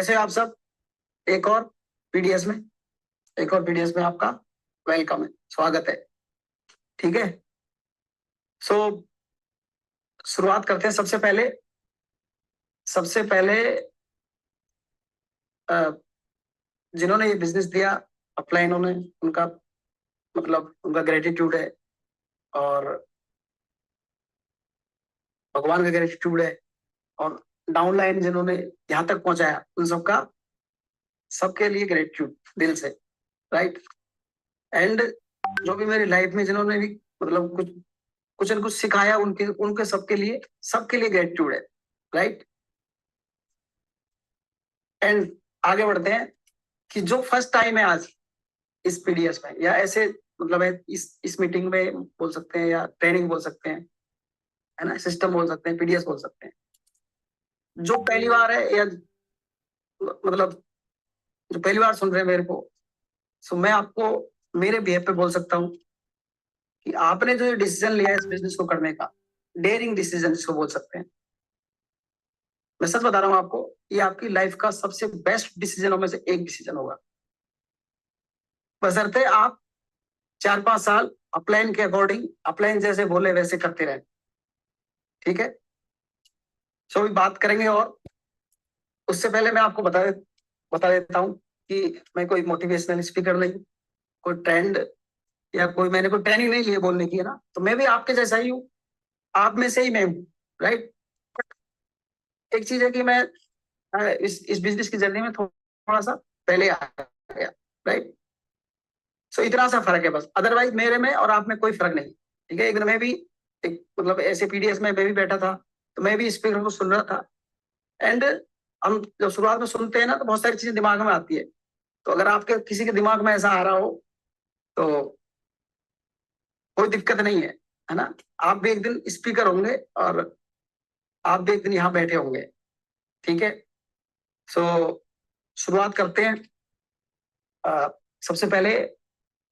कैसे हो आप सब? एक और पीडीएस में एक और पीडीएस में आपका वेलकम है, स्वागत है। ठीक है, सो शुरुआत करते हैं। सबसे पहले अ, जिन्होंने ये बिजनेस दिया अपलाइन, उन्होंने उनका मतलब उनका ग्रेटिट्यूड है और भगवान का ग्रेटिट्यूड है, और डाउनलाइन जिन्होंने यहाँ तक पहुंचाया उन सबका, सबके लिए ग्रेटिट्यूड दिल से, राइट। एंड जो भी मेरी लाइफ में जिन्होंने भी मतलब कुछ न कुछ सिखाया, उनके उनके सबके लिए ग्रेटिट्यूड है, राइट। एंड आगे बढ़ते हैं कि जो फर्स्ट टाइम है आज इस पीडीएस में, या ऐसे मतलब है इस मीटिंग में बोल सकते हैं, या ट्रेनिंग बोल सकते हैं, है ना, सिस्टम बोल सकते हैं, पीडीएस बोल सकते हैं। जो पहली बार है, या मतलब जो पहली बार सुन रहे हैं मेरे को, सो मैं आपको मेरे बिहेव पे बोल सकता हूँ कि आपने जो डिसीजन लिया है इस बिजनेस को करने का, डेयरिंग डिसीजन जिसको बोल सकते हैं, मैं सच बता रहा हूँ आपको, ये आपकी लाइफ का सबसे बेस्ट डिसीजनों में से एक डिसीजन होगा, बशर्ते आप 4-5 साल अपलाइन के अकॉर्डिंग, अपलाइन जैसे बोले वैसे करते रहे। ठीक है, सो अभी बात करेंगे। और उससे पहले मैं आपको बता देता हूँ कि मैं कोई मोटिवेशनल स्पीकर नहीं, कोई ट्रेंड, या मैंने कोई ट्रेनिंग नहीं ली है बोलने की, है ना। तो मैं भी आपके जैसा ही हूँ, आप में से ही मैं हूँ, राइट। एक चीज है कि मैं इस बिजनेस की जर्नी में थोड़ा सा पहले आ गया, राइट। सो इतना सा फर्क है बस, अदरवाइज मेरे में और आप में कोई फर्क नहीं। ठीक है, एक दिन मैं भी एक मतलब ऐसे पीडीएस में मैं भी बैठा था, तो मैं भी स्पीकर को सुन रहा था। एंड हम जब शुरुआत में सुनते हैं ना, तो बहुत सारी चीजें दिमाग में आती है। तो अगर आपके किसी के दिमाग में ऐसा आ रहा हो तो कोई दिक्कत नहीं है ना। आप भी एक दिन स्पीकर होंगे, और आप भी एक दिन यहाँ बैठे होंगे। ठीक है, सो शुरुआत करते हैं। सबसे पहले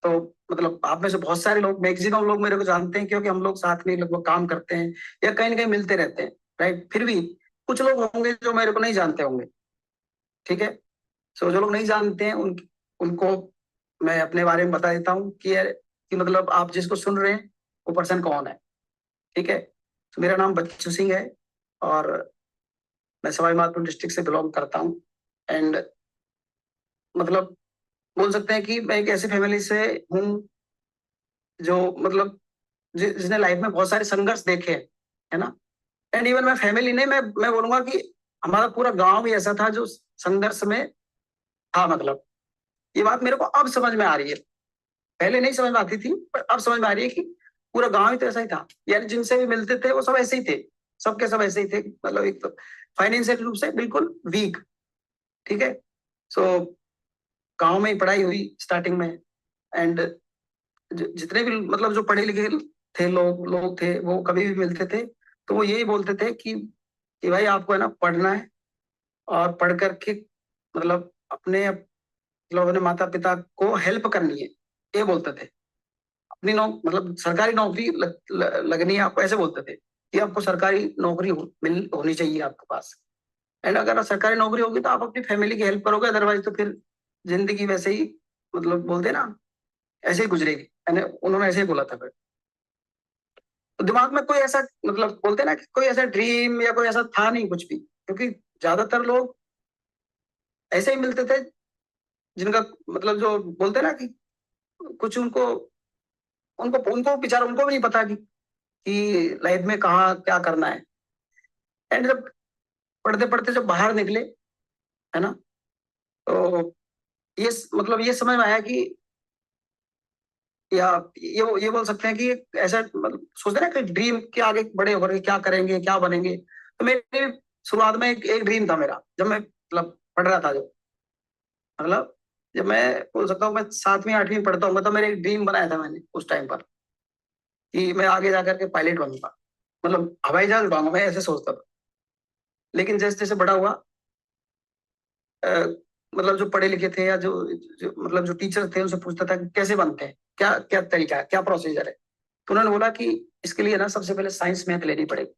तो मतलब आप में से बहुत सारे लोग, मैक्सिमम लोग मेरे को जानते हैं, क्योंकि हम लोग साथ में लगभग काम करते हैं या कहीं ना कहीं मिलते रहते हैं, राइट। फिर भी कुछ लोग होंगे जो मेरे को नहीं जानते होंगे। ठीक है, सो जो लोग नहीं जानते हैं उनको मैं अपने बारे में बता देता हूँ कि मतलब आप जिसको सुन रहे हैं वो पर्सन कौन है। ठीक है, तो मेरा नाम बच्चू सिंह है, और मैं सवाई माधोपुर डिस्ट्रिक्ट से बिलोंग करता हूँ। एंड मतलब बोल सकते हैं कि मैं एक ऐसी फैमिली से हूँ जो मतलब जिसने लाइफ में बहुत सारे संघर्ष देखे हैं, है ना। एंड इवन मैं फैमिली नहीं, मैं बोलूंगा कि हमारा पूरा गांव भी ऐसा था जो संघर्ष में था। मतलब ये बात मेरे को अब समझ में आ रही है, पहले नहीं समझ में आती थी, पर अब समझ में आ रही है कि पूरा गांव ही तो ऐसा ही था। यानी जिनसे भी मिलते थे वो सब ऐसे ही थे, सबके सब ऐसे ही थे। मतलब एक तो फाइनेंशियल रूप से बिल्कुल वीक। ठीक है, सो गांव में ही पढ़ाई हुई स्टार्टिंग में। एंड जितने भी मतलब जो पढ़े लिखे थे लोग थे, वो कभी भी मिलते थे तो वो यही बोलते थे कि भाई आपको है ना पढ़ना है, और पढ़ करके मतलब अपने माता पिता को हेल्प करनी है, ये बोलते थे। अपनी मतलब सरकारी नौकरी लगनी है आपको, ऐसे बोलते थे कि आपको सरकारी नौकरी होनी चाहिए आपके पास। एंड अगर सरकारी नौकरी होगी तो आप अपनी फैमिली की हेल्प करोगे, अदरवाइज तो फिर जिंदगी वैसे ही मतलब बोलते ना, ऐसे ही गुजरेगी। उन्होंने ऐसे ही बोला था फिर। तो दिमाग में कोई ऐसा मतलब बोलते ना कि कोई ऐसा ड्रीम या कोई ऐसा था नहीं कुछ भी, क्योंकि ज्यादातर लोग ऐसे ही मिलते थे जिनका मतलब जो बोलते ना कि कुछ उनको उनको उनको बेचारा उनको भी नहीं पता कि लाइफ में कहाँ क्या करना है। एंड जब पढ़ते पढ़ते जब बाहर निकले, है ना, तो मतलब ये समझ में आया कि, या ये बोल सकते हैं कि ऐसा मतलब सोचते ना कि ड्रीम के आगे बड़े होकर के क्या करेंगे, क्या बनेंगे। तो मेरे शुरुआत में एक ड्रीम था मेरा, जब मैं मतलब पढ़ रहा था, जो मतलब जब मैं बोल सकता हूँ मैं 7वीं 8वीं पढ़ता हूँ, तो मेरे एक ड्रीम बनाया था मैंने उस टाइम पर कि मैं आगे जाकर के पायलट बनूंगा, मतलब हवाई जहाज उड़ाऊंगा, मैं ऐसे सोचता था। लेकिन जैसे जैसे बड़ा हुआ, अ, मतलब जो पढ़े लिखे थे, या मतलब जो टीचर थे, उनसे पूछता था कि कैसे बनते हैं, क्या क्या तरीका है, क्या प्रोसीजर है। तो उन्होंने बोला कि इसके लिए ना सबसे पहले साइंस मैथ लेनी पड़ेगी।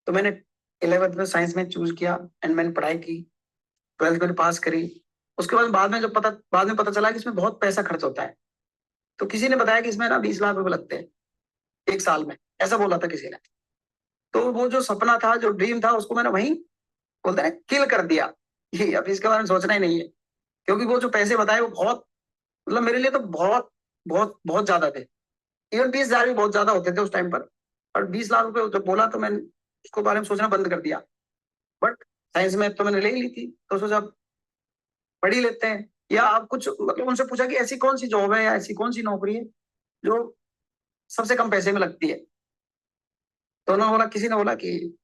तो मैंने 11th में साइंस में चूज किया, एंड मैंने पढ़ाई की। 12th मैंने पास करी। उसके बाद में पता चला कि इसमें बहुत पैसा खर्च होता है। तो किसी ने बताया कि इसमें ना 20 लाख रुपए लगते हैं 1 साल में, ऐसा बोला था किसी ने। तो वो जो सपना था, जो ड्रीम था, उसको मैंने वहीं बोलते हैं किल कर दिया कि अब इसके बारे में सोचना ही नहीं है। क्योंकि वो जो पैसे बताए वो बहुत, मतलब मेरे लिए तो बहुत बहुत बहुत ज्यादा थे। इवन 20,000 भी बहुत ज्यादा होते थे उस टाइम पर। और 20 लाख रुपए जब बोला तो मैंने उसको बारे में सोचना बंद कर दिया। बट साइंस में तो मैंने ले ही ली थी, तो सोचा पढ़ ही लेते हैं। या आप कुछ मतलब उनसे पूछा कि ऐसी कौन सी जॉब है या ऐसी कौन सी नौकरी है जो सबसे कम पैसे में लगती है। तो उन्होंने बोला, किसी ने बोला कि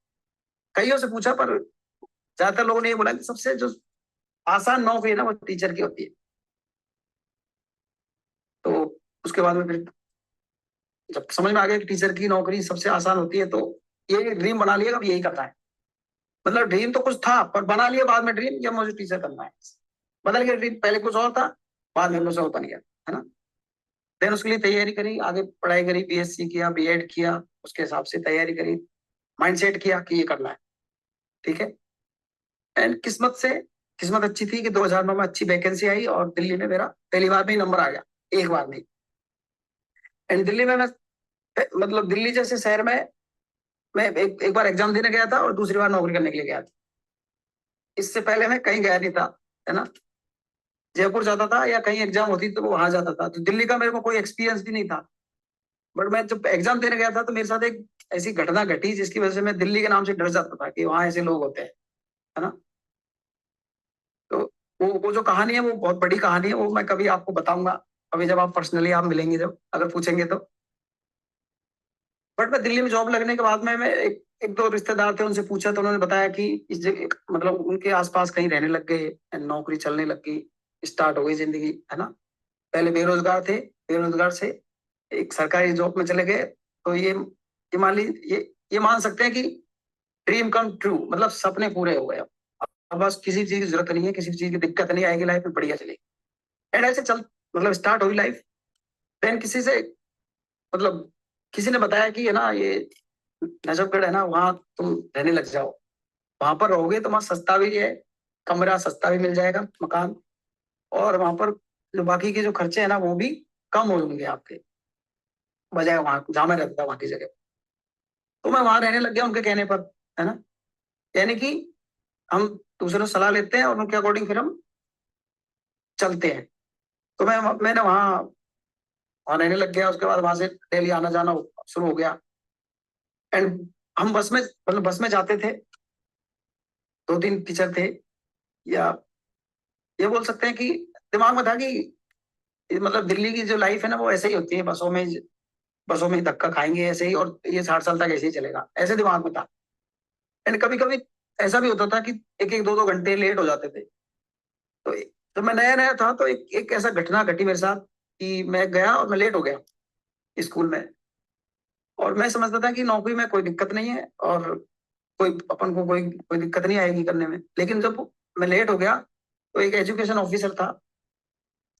कईयों से पूछा पर ज्यादातर लोगों ने ये बोला कि सबसे जो आसान नौकरी है ना वो टीचर की होती है। तो उसके बाद में फिर जब समझ में आ गया कि टीचर की नौकरी सबसे आसान होती है, तो ये ड्रीम बना लिया कि अब यही करना है। मतलब ड्रीम तो कुछ था पर बना लिया बाद में ड्रीम, या मुझे टीचर करना है। बदल गया ड्रीम, पहले कुछ और था, बाद में कुछ और बन गया, है ना। देन उसके लिए तैयारी करी, आगे पढ़ाई करी, बीएससी किया, बीएड किया, उसके हिसाब से तैयारी करी, माइंडसेट किया कि ये करना है। ठीक है। एंड किस्मत अच्छी थी कि 2009 में अच्छी वैकेंसी आई और दिल्ली में मेरा पहली बार में ही नंबर आ गया, एक बार में। एंड दिल्ली में मैं, मतलब दिल्ली जैसे शहर में मैं एक बार एग्जाम देने गया था और दूसरी बार नौकरी करने के लिए गया था। इससे पहले मैं कहीं गया नहीं था, है ना। जयपुर जाता था या कहीं एग्जाम होती तो वहां जाता था, तो दिल्ली का मेरे को कोई एक्सपीरियंस भी नहीं था। बट मैं जब एग्जाम देने गया था तो मेरे साथ एक ऐसी घटना घटी जिसकी वजह से मैं दिल्ली के नाम से डर जाता था कि वहां ऐसे लोग होते हैं, है ना। तो वो जो कहानी है वो बहुत बड़ी कहानी है, वो मैं कभी आपको बताऊंगा, अभी जब आप पर्सनली आप मिलेंगे, जब अगर पूछेंगे तो। बट मैं दिल्ली में जॉब लगने के बाद में मैं एक दो रिश्तेदार थे, उनसे पूछा तो उन्होंने बताया कि इस जगह मतलब उनके आसपास कहीं रहने लग गए, नौकरी चलने लग गई, स्टार्ट हो गई जिंदगी, है ना। पहले बेरोजगार थे, बेरोजगार से एक सरकारी जॉब में चले गए। तो ये मान ली ये मान सकते हैं कि ड्रीम कम ट्रू, मतलब सपने पूरे हो गए। अब बस किसी चीज की जरूरत नहीं है, किसी चीज की दिक्कत नहीं आएगी, लाइफ में बढ़िया चलेगी। एंड ऐसे चल मतलब स्टार्ट हुई लाइफ। देन मतलब किसी ने बताया कि है ना ये नजफगढ़ है ना, वहाँ तुम रहने लग जाओ, वहां पर रहोगे तो वहाँ सस्ता भी है, कमरा सस्ता भी मिल जाएगा, मकान। और वहां पर जो बाकी के जो खर्चे है ना वो भी कम हो जाएंगे आपके, बजाय वहां जहाँ मैं रहता था वहां की जगह। तो मैं वहां रहने लग गया उनके कहने पर, है ना। यानी कि हम दूसरों से सलाह लेते हैं और उनके अकॉर्डिंग फिर हम चलते हैं। तो मैंने वहां रहने लग गया। उसके बाद वहां से डेली आना जाना शुरू हो गया। एंड हम बस में मतलब बस में जाते थे, 2-3 टीचर थे। या ये बोल सकते हैं कि दिमाग में था कि मतलब दिल्ली की जो लाइफ है ना वो ऐसे ही होती है, बसों में ही धक्का खाएंगे ऐसे ही, और ये 60 साल तक ऐसे ही चलेगा, ऐसे दिमाग में था। एंड कभी कभी ऐसा भी होता था कि एक एक 2-2 घंटे लेट हो जाते थे। तो जब मैं नया नया था तो एक ऐसा घटना घटी मेरे साथ कि मैं गया और मैं लेट हो गया स्कूल में। और मैं समझता था कि नौकरी में कोई दिक्कत नहीं है और कोई अपन को कोई कोई दिक्कत नहीं आएगी करने में। लेकिन जब मैं लेट हो गया तो एक एजुकेशन ऑफिसर था,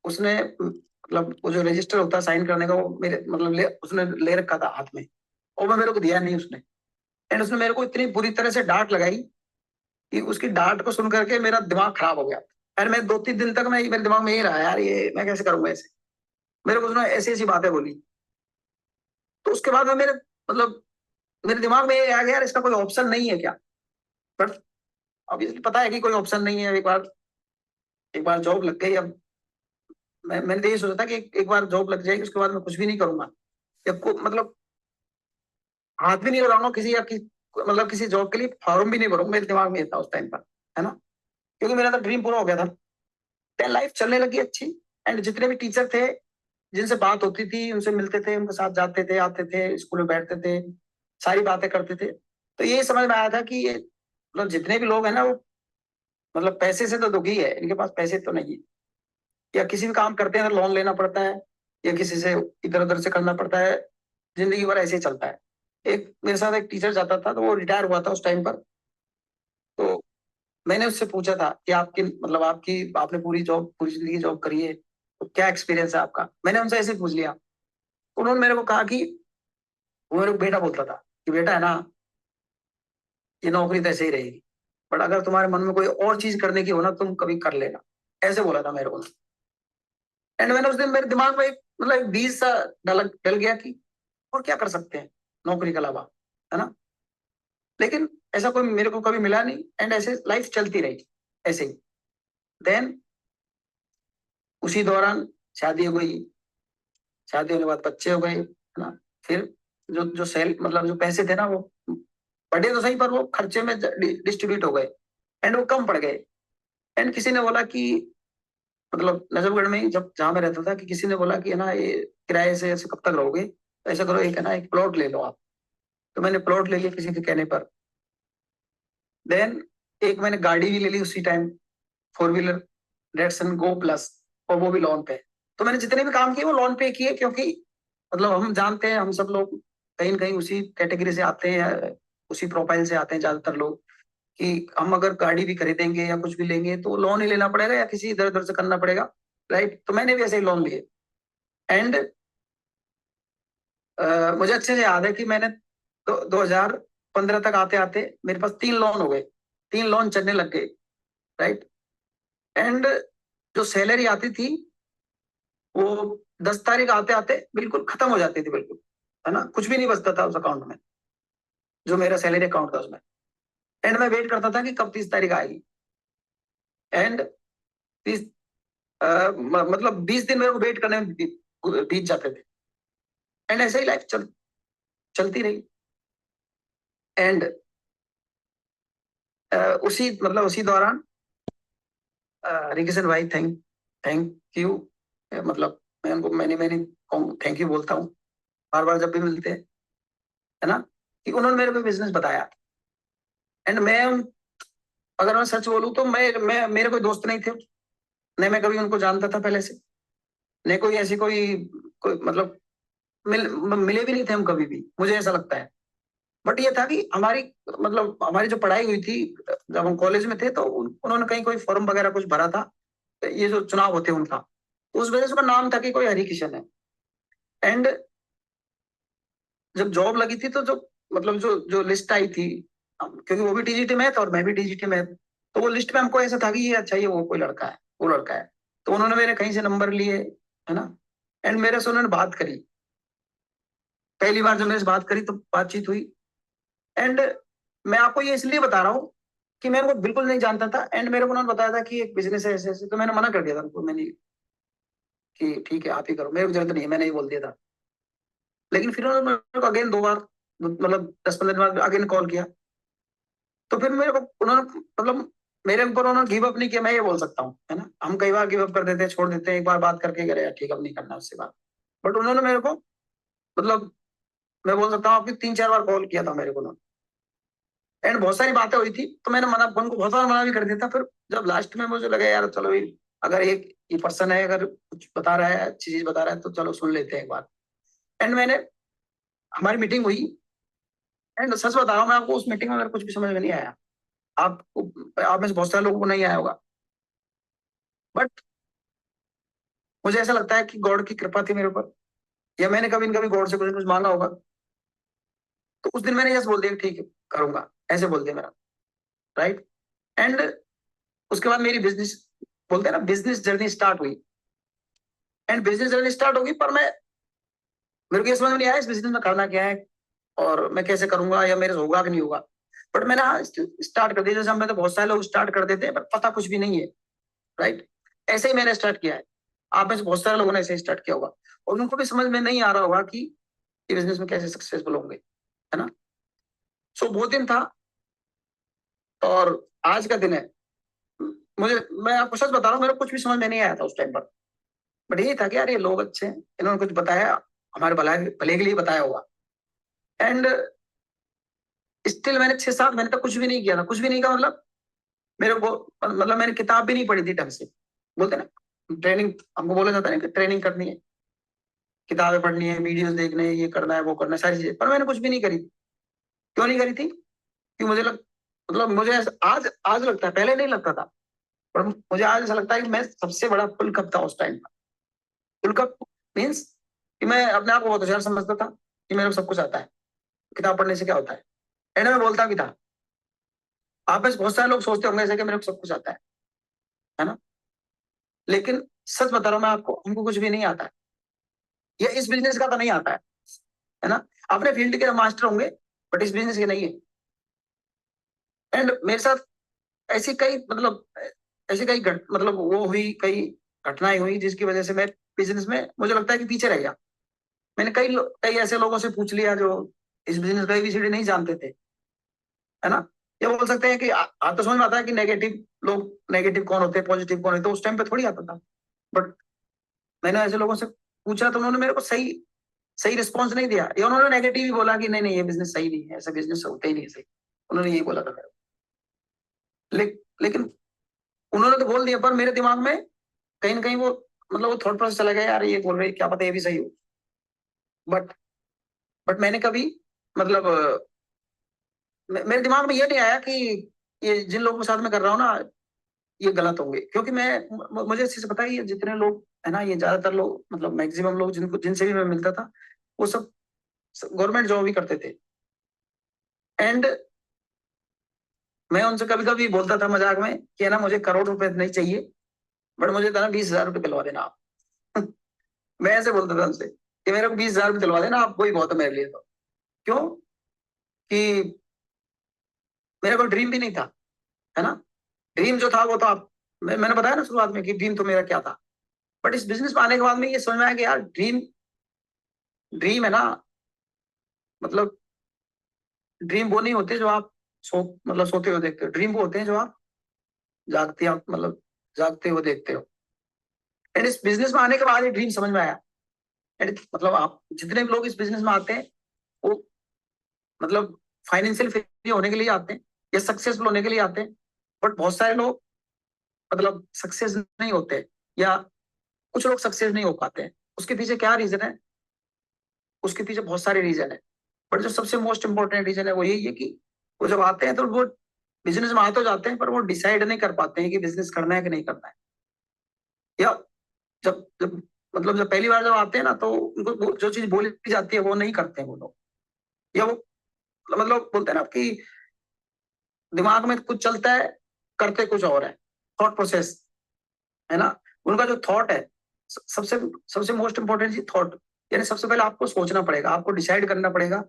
उसने मतलब वो जो रजिस्टर होता है साइन करने का, वो मेरे मतलब उसने ले रखा था हाथ में, और मैं मेरे को दिया नहीं उसने। एंड उसने मेरे को इतनी बुरी तरह से डांट लगाई कि उसकी डांट को सुन करके मेरा दिमाग खराब हो गया। एंड मैं 2-3 दिन तक मेरे दिमाग में यही रहा, यार ये मैं कैसे करूंगा ऐसे। मेरे को उसने ऐसी ऐसी बातें बोली। तो उसके बाद में मेरे दिमाग में ये आ गया, यार इसका कोई ऑप्शन नहीं है क्या। बट अब ये पता है कि कोई ऑप्शन नहीं है। एक बार जॉब लग गई। अब मैंने तो ये सोचा था कि एक बार जॉब लग जाएगी उसके बाद मैं कुछ भी नहीं करूंगा, या मतलब हाथ भी नहीं लगाऊंगा किसी या मतलब किसी जॉब के लिए फॉर्म भी नहीं भरूंगा, मेरे दिमाग में ये था उस टाइम पर, है ना। क्योंकि मेरा तो ड्रीम पूरा हो गया था। देन लाइफ चलने लगी अच्छी। एंड जितने भी टीचर थे जिनसे बात होती थी, उनसे मिलते थे, उनके साथ जाते थे, आते थे, स्कूल में बैठते थे, सारी बातें करते थे। तो ये समझ में आया था कि ये मतलब जितने भी लोग हैं ना वो मतलब पैसे से तो दुखी है, इनके पास पैसे तो नहीं है। या किसी भी काम करते हैं तो लोन लेना पड़ता है, या किसी से इधर उधर से करना पड़ता है, जिंदगी भर ऐसे ही चलता है। एक मेरे साथ एक टीचर जाता था, तो वो रिटायर हुआ था उस टाइम पर। तो मैंने उससे पूछा था कि आपकी मतलब आपने पूरी जिंदगी जॉब करी है, तो क्या एक्सपीरियंस है आपका। मैंने उनसे ऐसे ही पूछ लिया। उन्होंने मेरे को कहा कि वो मेरे को बेटा बोलता था कि बेटा है ना, ये नौकरी तो ऐसे ही रहेगी, बट अगर तुम्हारे मन में कोई और चीज करने की हो ना, तुम कभी कर लेना, ऐसे बोला था मेरे को। एंड मैंने उस दिन मेरे दिमाग में मतलब एक बीज सा डल गया कि और क्या कर सकते हैं नौकरी के अलावा, है ना। लेकिन ऐसा कोई मेरे को कभी मिला नहीं, एंड ऐसे लाइफ चलती रही ऐसे ही। देन उसी दौरान शादी हो गई, शादी होने के बाद बच्चे हो गए, है ना। फिर जो जो सेल मतलब जो पैसे थे ना, वो बढ़े तो सही, पर वो खर्चे में डिस्ट्रीब्यूट हो गए, एंड वो कम पड़ गए। एंड किसी ने बोला कि मतलब नजफगढ़ में ही, जब जहां मैं रहता था, कि किसी ने बोला कि है ना, ये किराए से ऐसे कब तक रहोगे, तो ऐसा करो, एक है ना एक प्लॉट ले लो आप। तो मैंने प्लॉट ले लिया किसी के कहने पर। देन एक मैंने गाड़ी भी ले ली उसी टाइम, 4 व्हीलर डेटसन गो प्लस, और वो भी लोन पे। तो मैंने जितने भी काम किए वो लोन पे किए, क्योंकि मतलब हम जानते हैं, हम सब लोग कहीं न कहीं उसी कैटेगरी से आते हैं, उसी प्रोफाइल से आते हैं ज्यादातर लोग, कि हम अगर गाड़ी भी खरीदेंगे या कुछ भी लेंगे तो लोन ही लेना पड़ेगा या किसी इधर उधर से करना पड़ेगा, राइट। तो मैंने भी ऐसे ही लोन लिए। एंड मुझे अच्छे से याद है कि मैंने 2015 तक आते आते मेरे पास 3 लोन हो गए, 3 लोन चलने लग गए, राइट। एंड जो सैलरी आती थी वो 10 तारीख आते आते बिल्कुल खत्म हो जाती थी, बिल्कुल, है ना, कुछ भी नहीं बचता था उस अकाउंट में, जो मेरा सैलरी अकाउंट था उसमें। एंड मैं वेट करता था कि कब 30 तारीख आएगी। एंड 30 मतलब 20 दिन मेरे को वेट करने में बीत जाते थे। एंड ऐसे ही लाइफ चलती रही। एंड उसी मतलब उसी दौरान रिकिशन भाई, थैंक थैंक यू, मतलब मैं उनको मैंने मैंने थैंक यू बोलता हूँ बार बार जब भी मिलते हैं, है ना, कि उन्होंने मेरे को बिजनेस बताया। एंड मैं अगर मैं सच बोलूं तो मैं मेरे कोई दोस्त नहीं थे, नहीं मैं कभी उनको जानता था पहले से, नहीं कोई ऐसी कोई मतलब मिले भी नहीं थे हम कभी भी, मुझे ऐसा लगता है। बट ये था कि हमारी मतलब हमारी जो पढ़ाई हुई थी, जब हम कॉलेज में थे, तो उन्होंने कहीं कोई फॉर्म वगैरह कुछ भरा था, ये जो चुनाव होते हैं उनका, तो उस वजह से उसका नाम था कि कोई हरि किशन है। एंड जब जॉब लगी थी तो जो मतलब जो लिस्ट आई थी, क्योंकि वो भी टीजीटी में था और मैं भी टीजीटी में, तो वो लिस्ट में हमको ऐसा था कि ये अच्छा, ये वो कोई लड़का है, वो लड़का है। तो उन्होंने मेरे कहीं से नंबर लिए, है ना। एंड मेरे से उन्होंने बात करी, पहली बार जब मेरे से बात करी तो बातचीत हुई। एंड मैं आपको ये इसलिए बता रहा हूँ कि मैं उनको बिल्कुल नहीं जानता था, एंड मेरे को उन्होंने बताया था कि एक बिजनेस है ऐसे ऐसे, तो मैंने मना कर दिया था उनको, मैंने कि ठीक है आप ही करो, मेरे को जरूरत नहीं है, मैंने ही बोल दिया था। लेकिन फिर उन्होंने मेरे को अगेन 2 बार मतलब 10-15 दिन बाद अगेन कॉल किया। तो फिर मेरे को उन्होंने मतलब मेरे ऊपर उन्होंने गिव अप नहीं किया, मैं ये बोल सकता हूँ, है ना। हम कई बार गिव अप कर देते हैं, छोड़ देते हैं, एक बार बात करके करे यार ठीक, अब नहीं करना उससे बात। बट उन्होंने मेरे को मतलब मैं बोल सकता हूँ आपकी 3-4 बार कॉल किया था मेरे को उन्होंने। एंड बहुत सारी बातें हुई थी, तो मैंने मना उनको बहुत बार मना भी कर दिया था। फिर जब लास्ट में मुझे लगा यार चलो भाई, अगर एक ये पर्सन है, अगर कुछ बता रहा है, अच्छी चीज बता रहा है, तो चलो सुन लेते हैं एक बार। एंड मैंने हमारी मीटिंग हुई। एंड सच बता रहा हूँ मैं आपको, उस मीटिंग में मेरे कुछ भी समझ में नहीं आया। आप में से बहुत सारे लोगों को नहीं आया होगा, बट मुझे ऐसा लगता है कि गॉड की कृपा थी मेरे ऊपर, या मैंने कभी न कभी गॉड से कुछ न कुछ मांगा होगा। तो उस दिन मैंने यस बोल दिया कि ठीक है करूंगा, ऐसे बोल दिया मेरा, राइट। एंड उसके बाद मेरी बिजनेस बोलते हैं ना, बिजनेस जर्नी स्टार्ट हुई। एंड बिजनेस जर्नी स्टार्ट होगी, पर मेरे को ये समझ में नहीं आया इस बिजनेस में करना क्या है, और मैं कैसे करूंगा, या मेरे से होगा कि नहीं होगा। बट मैंने हाँ स्टार्ट कर दिया, जैसे हम में तो बहुत सारे लोग स्टार्ट कर देते हैं पर पता कुछ भी नहीं है, राइट। ऐसे ही मैंने स्टार्ट किया है, आप में से बहुत सारे लोगों ने ऐसे ही स्टार्ट किया होगा, और उनको भी समझ में नहीं आ रहा होगा कि ये बिजनेस में कैसे सक्सेसफुल होंगे, है ना। सो वो दिन था, और आज का दिन है। मुझे मैं आपको सच बता रहा हूँ, मेरे को कुछ भी समझ में नहीं आया था उस टाइम पर। बट ये था कि यार ये लोग अच्छे हैं, इन्होंने कुछ बताया, हमारे भले के लिए बताया होगा। एंड स्टिल मैंने 6-7 महीने तक कुछ भी नहीं किया था, कुछ भी नहीं का मतलब मेरे को मतलब मैंने किताब भी नहीं पढ़ी थी ढंग से। बोलते ना, ट्रेनिंग हमको बोला जाता है ना कि ट्रेनिंग करनी है, किताबें पढ़नी है, वीडियोस देखने हैं, ये करना है वो करना है, सारी चीजें, पर मैंने कुछ भी नहीं करी। क्यों नहीं करी थी? कि मतलब मुझे आज आज लगता है, पहले नहीं लगता था, पर मुझे आज ऐसा लगता है कि मैं सबसे बड़ा फुल कप था उस टाइम पर। फुल कप मीन्स कि मैं अपने आप को बहुत होशियार समझता था कि मेरे को सब कुछ आता है, किताब पढ़ने से क्या होता है। एंड मैं बोलता भी था। आप में से बहुत सारे लोग सोचते होंगे ऐसे कि मेरे को सब कुछ आता है ना, लेकिन सच बता रहा हूं मैं आपको, हमको कुछ भी नहीं आता है, या इस बिजनेस का तो नहीं आता है ना। अपने फील्ड के मास्टर होंगे बट इस बिजनेस के नहीं है। एंड मेरे साथ ऐसी कई मतलब ऐसी कई मतलब वो हुई, कई घटनाएं हुई जिसकी वजह से मैं बिजनेस में मुझे लगता है कि पीछे रह गया। मैंने कई ऐसे लोगों से पूछ लिया जो इस बिजनेस का एबीसीडी नहीं जानते थे, है ना। ये बोल सकते हैं कि आप तो समझ में आता है कि नेगेटिव लोग, नेगेटिव कौन होते हैं, पॉजिटिव कौन होते हैं, उस टाइम पे थोड़ी आता था। बट मैंने ऐसे लोगों से पूछा तो उन्होंने मेरे को सही सही रिस्पॉन्स नहीं दिया, या उन्होंने नेगेटिव ही बोला कि नहीं नहीं ये बिजनेस सही नहीं है, ऐसा बिजनेस होता ही नहीं है सही। उन्होंने यही बोला था मेरे को। लेकिन उन्होंने तो बोल दिया, पर मेरे दिमाग में कहीं ना कहीं वो मतलब वो थॉट प्रोसेस चला गया, यार ये बोल रहे क्या पता ये भी सही हो। बट बट मैंने कभी मतलब मेरे दिमाग में ये नहीं आया कि ये जिन लोगों के साथ में कर रहा हूँ ना ये गलत होंगे, क्योंकि मैं मुझे इस चीज से पता है, ये जितने लोग है ना, ये ज्यादातर लोग मतलब मैक्सिमम लोग जिनको जिनसे भी मैं मिलता था वो सब गवर्नमेंट जॉब ही करते थे। एंड मैं उनसे कभी कभी बोलता था मजाक में कि है ना मुझे करोड़ रुपए नहीं चाहिए, बट मुझे था ना 20,000 रुपये दिलवा देना आप। मैं ऐसे बोलता था उनसे कि मेरे को 20,000 रुपये दिलवा देना आप, वही बहुत है मेरे लिए। तो क्यों कि मेरा कोई ड्रीम भी नहीं था, है ना। ड्रीम जो था वो तो आप मैंने बताया ना शुरुआत में कि ड्रीम तो मेरा क्या था। बट इस बिजनेस में आने के बाद में ये समझ में आया कि यार ड्रीम ड्रीम है ना, मतलब ड्रीम वो नहीं होते जो आप मतलब सोते हुए देखते हो। ड्रीम वो होते हैं जो आप मतलब जागते हुए देखते हो। एंड इस बिजनेस में आने के बाद ये ड्रीम समझ में आया। एंड मतलब आप जितने भी लोग इस बिजनेस में आते हैं वो मतलब फाइनेंशियल फ्री होने के लिए आते हैं या सक्सेसफुल होने के लिए आते हैं। बट बहुत सारे लोग मतलब सक्सेस नहीं होते, या कुछ लोग सक्सेस नहीं हो पाते हैं। उसके पीछे क्या रीजन है? उसके पीछे बहुत सारे रीजन है, बट जो सबसे मोस्ट इंपॉर्टेंट रीजन है वो यही है कि वो जब आते हैं तो वो बिजनेस में आ तो जाते हैं, पर वो डिसाइड नहीं कर पाते हैं कि बिजनेस करना है कि नहीं करना है। या जब जब मतलब जब पहली बार जब आते हैं ना तो उनको जो चीज बोली जाती है वो नहीं करते हैं वो लोग, या वो मतलब बोलते हैं ना कि दिमाग में कुछ चलता है, करते कुछ और है। थॉट प्रोसेस है ना, उनका जो थॉट है सबसे सबसे मोस्ट इंपॉर्टेंट चीज थॉट। यानी सबसे पहले आपको सोचना पड़ेगा, आपको डिसाइड करना पड़ेगा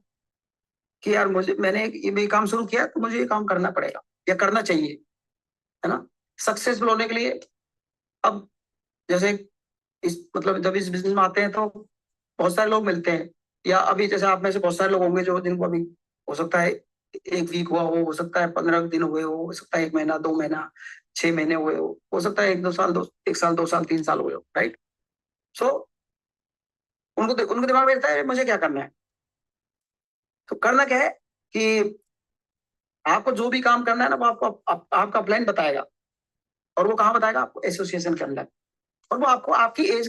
कि यार मुझे मैंने ये काम शुरू किया तो मुझे ये काम करना पड़ेगा या करना चाहिए, है ना। सक्सेसफुल होने के लिए अब जैसे इस मतलब जब इस बिजनेस में आते हैं तो बहुत सारे लोग मिलते हैं, या अभी जैसे आप में से बहुत सारे लोग होंगे जो जिनको अभी हो सकता है 1 वीक हुआ हो सकता है 15 दिन हुए हो सकता है 1 महीना 2 महीना 6 महीने हुए हो सकता है 1 2 साल 1 साल 2 साल 3 साल हुए हो, राइट। सो उनको दिमाग में रहता है मुझे क्या करना है। तो करना क्या है कि आपको जो भी काम करना है ना वो आपको आपका प्लान बताएगा, और वो कहाँ बताएगा? आपको एसोसिएशन के अंदर। और वो आपको आपकी एज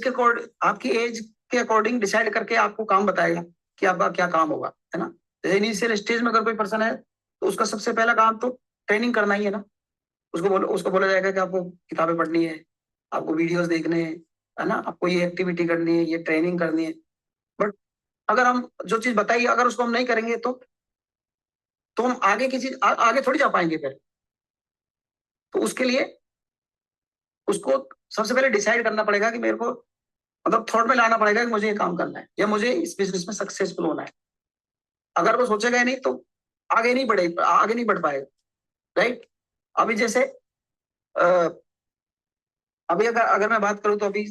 के अकॉर्डिंग डिसाइड करके आपको काम बताएगा कि आपका क्या काम होगा, है ना। जैसे इनिशियल स्टेज में अगर कोई पर्सन है तो उसका सबसे पहला काम तो ट्रेनिंग करना ही है ना। उसको बोला जाएगा कि आपको किताबें पढ़नी है, आपको वीडियोस देखने हैं, है ना, आपको ये एक्टिविटी करनी है, ये ट्रेनिंग करनी है। बट अगर हम जो चीज बताइए अगर उसको हम नहीं करेंगे तो हम आगे की चीज आगे थोड़ी जा पाएंगे फिर। तो उसके लिए उसको सबसे पहले डिसाइड करना पड़ेगा कि मेरे को मतलब थॉट में लाना पड़ेगा कि मुझे ये काम करना है या मुझे इस बिजनेस में सक्सेसफुल होना है। अगर वो सोचेगा ही नहीं तो आगे नहीं बढ़ पाएगा, राइट। अभी जैसे अ, अभी अगर अगर मैं बात करूं तो अभी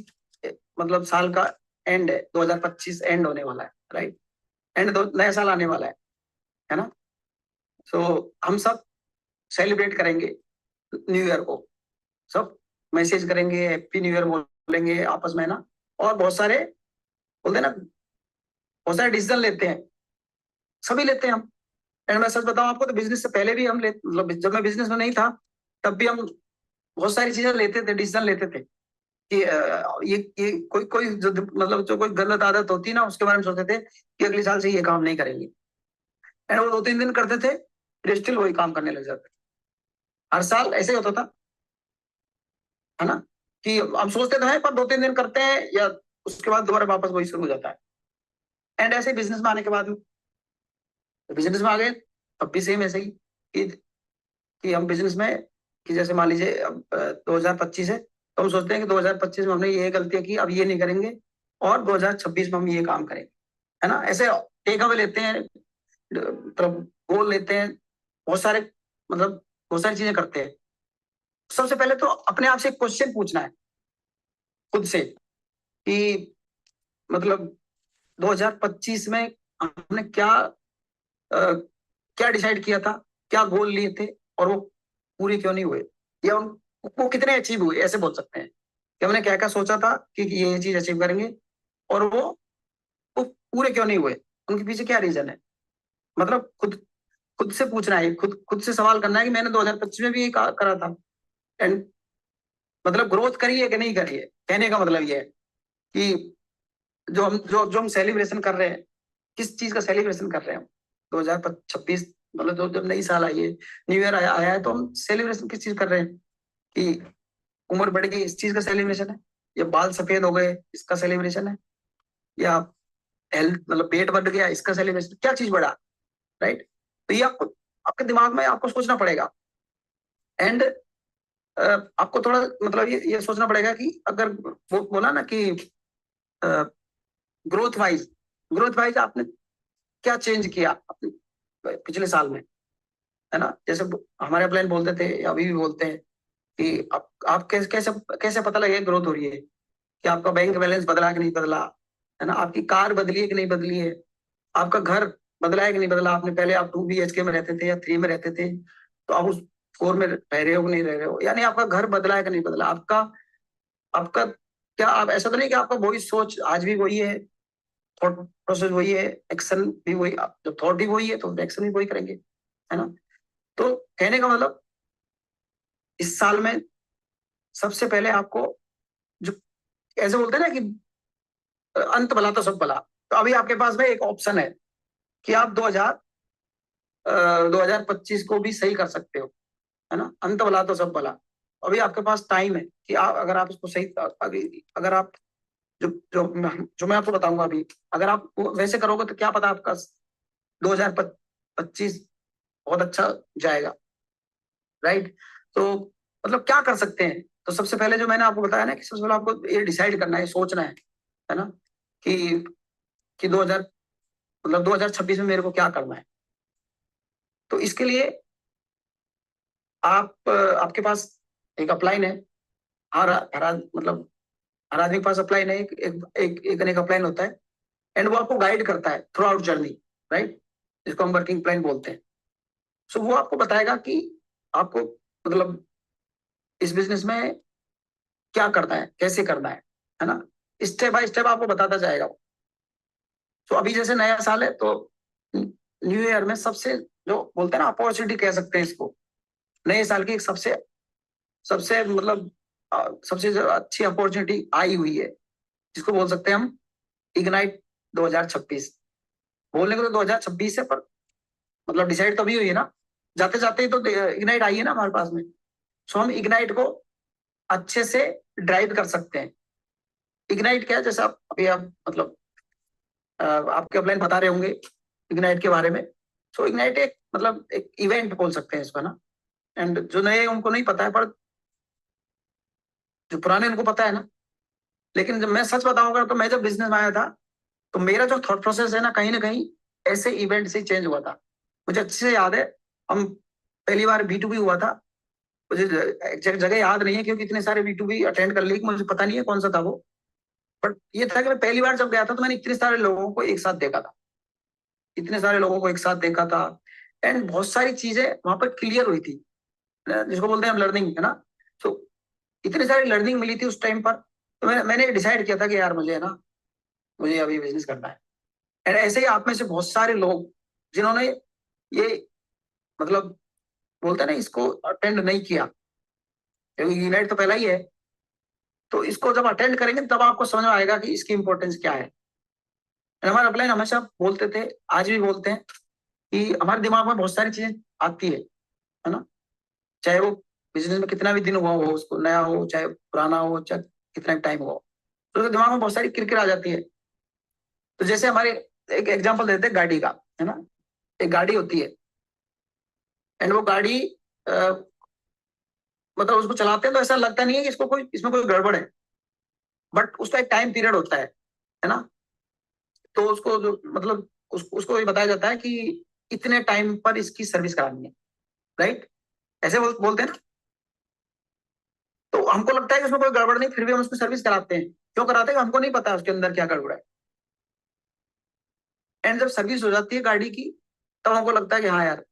मतलब साल का एंड है, 2025 एंड होने वाला है, राइट। नया साल आने वाला है ना। सो हम सब सेलिब्रेट करेंगे न्यू ईयर को, सब मैसेज करेंगे, हैप्पी न्यू ईयर बोलेंगे आपस में ना। और बहुत सारे बोलते हैं ना, बहुत सारे डिसीजन लेते हैं, सभी लेते हैं हम। एंड मैं सच बताऊं आपको तो बिजनेस से पहले भी हम मतलब जब मैं बिजनेस में नहीं था तब भी हम बहुत सारी चीजें लेते थे, डिसीजन लेते थे कि ये कोई कोई जो मतलब जो कोई गलत आदत होती ना उसके बारे में सोचते थे कि अगले साल से ये काम नहीं करेंगे। एंड वो 2 3 दिन करते थे फिर स्टिल वही काम करने लग जाते। हर साल ऐसे ही होता था, है ना, कि हम सोचते तो हैं पर 2 3 दिन करते हैं या उसके बाद दोबारा वापस वही शुरू हो जाता है। एंड ऐसे बिजनेस में आने के बाद बिजनेस में आ गए तब भी सेम ऐसे ही कि कि हम बिजनेस में कि जैसे मान लीजिए अब 2025 है, तो हम सोचते हैं कि 2025 में हमने ये गलतियां की, अब ये नहीं करेंगे, और 2026 में हम ये काम करेंगे, है ना। ऐसे टेक अवे लेते हैं, मतलब गोल लेते हैं, बहुत सारे, मतलब बहुत सारी चीजें करते हैं। सबसे पहले तो अपने आप से एक क्वेश्चन पूछना है खुद से कि मतलब 2025 में हमने क्या डिसाइड किया था, क्या गोल लिए थे, और वो पूरे क्यों नहीं हुए, या वो कितने अचीव हुए, ऐसे बोल सकते हैं कि हमने क्या क्या सोचा था कि ये चीज अचीव करेंगे, और वो पूरे क्यों नहीं हुए, उनके पीछे क्या रीजन है। मतलब खुद खुद से पूछना है, खुद खुद से सवाल करना है कि मैंने 2025 में भी ये करा था, एंड मतलब ग्रोथ करी है कि नहीं करी है। कहने का मतलब ये है कि जो हम सेलिब्रेशन कर रहे हैं, किस चीज का सेलिब्रेशन कर रहे हैं हम 2026, मतलब जो जब नई साल आई है, न्यू ईयर आया है, तो हम सेलिब्रेशन किस चीज कर रहे हैं कि उम्र बढ़ गई, इस चीज का सेलिब्रेशन है, या बाल सफेद हो गए इसका सेलिब्रेशन है, या हेल्थ मतलब पेट बढ़ गया इसका सेलिब्रेशन, क्या चीज बढ़ा, राइट। तो ये आपको आपके दिमाग में आपको सोचना पड़ेगा, एंड आपको थोड़ा मतलब ये सोचना पड़ेगा कि अगर वो बोला ना कि ग्रोथ वाइज आपने क्या चेंज किया अपने पिछले साल में, है ना। जैसे हमारे अपलाइन बोलते थे या अभी भी बोलते हैं कि आप कैसे कैसे कैसे पता लगे ग्रोथ हो रही है, कि आपका बैंक बैलेंस बदला कि नहीं बदला, है ना, आपकी कार बदली है कि नहीं बदली है, आपका घर बदला है कि नहीं बदला, आपने पहले आप 2 BHK में रहते थे या 3 में रहते थे, तो आप उस 4 में रह रहे हो कि नहीं रह रहे हो, यानी आपका घर बदला है कि नहीं बदला, आपका आपका क्या, आप ऐसा तो नहीं कि आपका वही सोच आज भी वही है, थॉट प्रोसेस वही है, एक्शन भी वही, जब थॉट ही वही है तो एक्शन भी वही करेंगे, है ना। तो कहने का मतलब इस साल में सबसे पहले आपको, जो ऐसे बोलते हैं ना कि अंत भला तो सब भला, तो अभी आपके पास में एक ऑप्शन है कि आप 2025 को भी सही कर सकते हो, है ना। अंत भला तो सब भला, अभी आपके पास टाइम है कि आप अगर आप इसको सही, अगर आप जो जो जो मैं आपको बताऊंगा अभी, अगर आप वैसे करोगे तो क्या पता आपका 2025 बहुत अच्छा जाएगा, राइट। तो मतलब क्या कर सकते हैं, तो सबसे पहले जो मैंने आपको बताया ना कि सबसे पहले आपको ये डिसाइड करना है, सोचना है ना, कि 2000 मतलब 2026 में मेरे को क्या करना है। तो इसके लिए आपके पास एक अपलाइन है, मतलब हर आदमी के पास अपलाइन है, एक अपलाइन होता है, एंड वो आपको गाइड करता है थ्रू आउट जर्नी, राइट, जिसको हम वर्किंग प्लान बोलते हैं। सो वो आपको बताएगा कि आपको मतलब इस बिजनेस में क्या करना है, कैसे करना है ना, स्टेप बाय स्टेप आपको बताता जाएगा वो। तो अभी जैसे नया साल है, तो न्यू ईयर में सबसे जो बोलते हैं ना अपॉर्चुनिटी कह सकते हैं इसको, नए साल की एक सबसे सबसे मतलब सबसे जो अच्छी अपॉर्चुनिटी आई हुई है, जिसको बोल सकते हैं हम इग्नाइट 2026। बोलने को तो 2026 है, पर मतलब डिसाइड तो अभी हुई है ना, जाते जाते ही तो इग्नाइट आई है ना हमारे पास में। सो हम इग्नाइट को अच्छे से ड्राइव कर सकते हैं। इग्नाइट क्या है, जैसे आप अभी आप मतलब आपके अपलाइन बता रहे होंगे इग्नाइट के बारे में। सो इग्नाइट एक मतलब एक इवेंट बोल सकते हैं इसको ना, एंड जो नए उनको नहीं पता है, पर जो पुराने उनको पता है ना। लेकिन जब मैं सच बताऊंगा, तो मैं जब बिजनेस में आया था, तो मेरा जो थॉट प्रोसेस है ना कहीं ऐसे इवेंट से चेंज हुआ था। मुझे अच्छे से याद है, हम पहली बार B2B हुआ था, मुझे एग्जैक्ट जगह याद नहीं है क्योंकि इतने सारे B2B अटेंड कर ली कि मुझे पता नहीं है कौन सा था वो। बट ये था कि मैं पहली बार जब गया था, तो मैंने इतने सारे लोगों को एक साथ देखा था, इतने सारे लोगों को एक साथ देखा था, एंड बहुत सारी चीजें वहां पर क्लियर हुई थी, जिसको बोलते हैं हम लर्निंग, है ना। तो इतनी सारी लर्निंग मिली थी उस टाइम पर, तो मैंने डिसाइड किया था कि यार मुझे है ना, मुझे अभी बिजनेस करना है। एंड ऐसे ही आप में से बहुत सारे लोग जिन्होंने ये मतलब बोलते हैं ना इसको अटेंड नहीं किया, क्योंकि यूनाइट तो पहला ही है, तो इसको जब अटेंड करेंगे तब आपको समझ में आएगा कि इसकी इंपॉर्टेंस क्या है। हमारे अपलाइन हमेशा बोलते थे, आज भी बोलते हैं कि हमारे दिमाग में बहुत सारी चीजें आती है ना, चाहे वो बिजनेस में कितना भी दिन हुआ हो, उसको नया हो चाहे पुराना हो, चाहे कितना टाइम हुआ हो, तो उसके दिमाग में बहुत सारी किरकिर आ जाती है। तो जैसे हमारे एक एग्जांपल देते हैं गाड़ी का, है ना। एक गाड़ी होती है, एंड वो गाड़ी मतलब उसको चलाते हैं तो ऐसा लगता नहीं है कि इसमें कोई गड़बड़ है, बट उसका एक टाइम पीरियड होता है ना। तो उसको जो मतलब उसको ये बताया जाता है कि इतने टाइम पर इसकी सर्विस करानी है, राइट? ऐसे बोलते हैं ना। तो हमको लगता है कि उसमें कोई गड़बड़ नहीं, फिर भी हम उसको सर्विस कराते हैं। क्यों कराते हैं? हमको नहीं पता उसके अंदर क्या गड़बड़ है। एंड जब सर्विस हो जाती है गाड़ी की, तब हमको लगता है कि हाँ यार,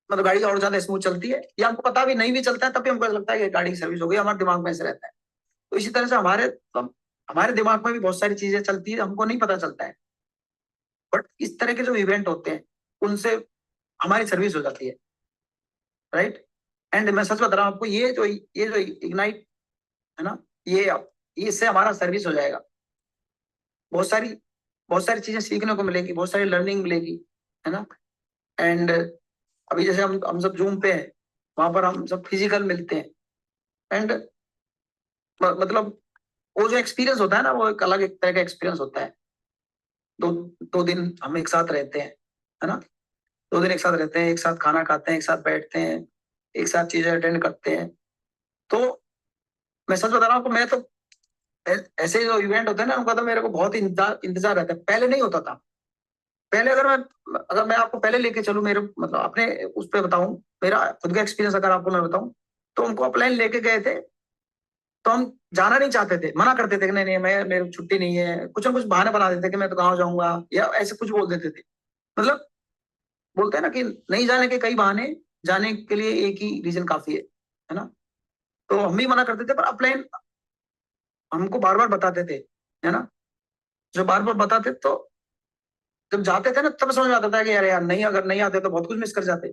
मतलब गाड़ी और ज्यादा स्मूथ चलती है, या हमको पता भी नहीं भी चलता है तब भी हमको ऐसा लगता है कि गाड़ी की सर्विस हो गई, हमारे दिमाग में ऐसे रहता है। तो इसी तरह से हमारे दिमाग में भी बहुत सारी चीजें चलती है, हमको नहीं पता चलता है, बट इस तरह के जो इवेंट होते हैं उनसे हमारी सर्विस हो जाती है, राइट? एंड मैं सच बता रहा हूँ आपको, ये जो इग्नाइट है ना, ये इससे हमारा सर्विस हो जाएगा। बहुत सारी बहुत सारी चीजें सीखने को मिलेगी, बहुत सारी लर्निंग मिलेगी, है ना। एंड अभी जैसे हम सब जूम पे हैं, वहां पर हम सब फिजिकल मिलते हैं। एंड मतलब वो जो एक्सपीरियंस होता है ना, वो एक तरह का एक्सपीरियंस होता है। दो दो दिन हम एक साथ रहते हैं, है ना। 2 दिन एक साथ रहते हैं, एक साथ खाना खाते हैं, एक साथ बैठते हैं, एक साथ चीजें अटेंड करते हैं। तो मैं सच बता रहा हूँ, मैं तो ऐसे जो इवेंट होते हैं ना, उनका तो मेरे को बहुत ही इंतजार रहता है। पहले नहीं होता था। पहले अगर मैं आपको पहले लेके चलूं, मेरे मतलब अपने उस पर बताऊं, मेरा खुद का एक्सपीरियंस अगर आपको मैं बताऊं, तो हमको अपलाइन लेके गए थे, तो हम जाना नहीं चाहते थे, मना करते थे कि नहीं नहीं, मैं मेरी छुट्टी नहीं है, कुछ ना कुछ बहाने बना देते कि मैं तो गाँव जाऊंगा, या ऐसे कुछ बोल देते थे। मतलब बोलते हैं ना कि नहीं जाने के कई बहाने, जाने के लिए एक ही रीजन काफी है ना। तो हम भी मना करते थे, पर अपलाइन हमको बार बार बताते थे, है ना। जो बार बार बताते, तो जब जाते थे ना, तब समझ में आता था कि यार यार नहीं, अगर नहीं आते तो बहुत कुछ मिस कर जाते।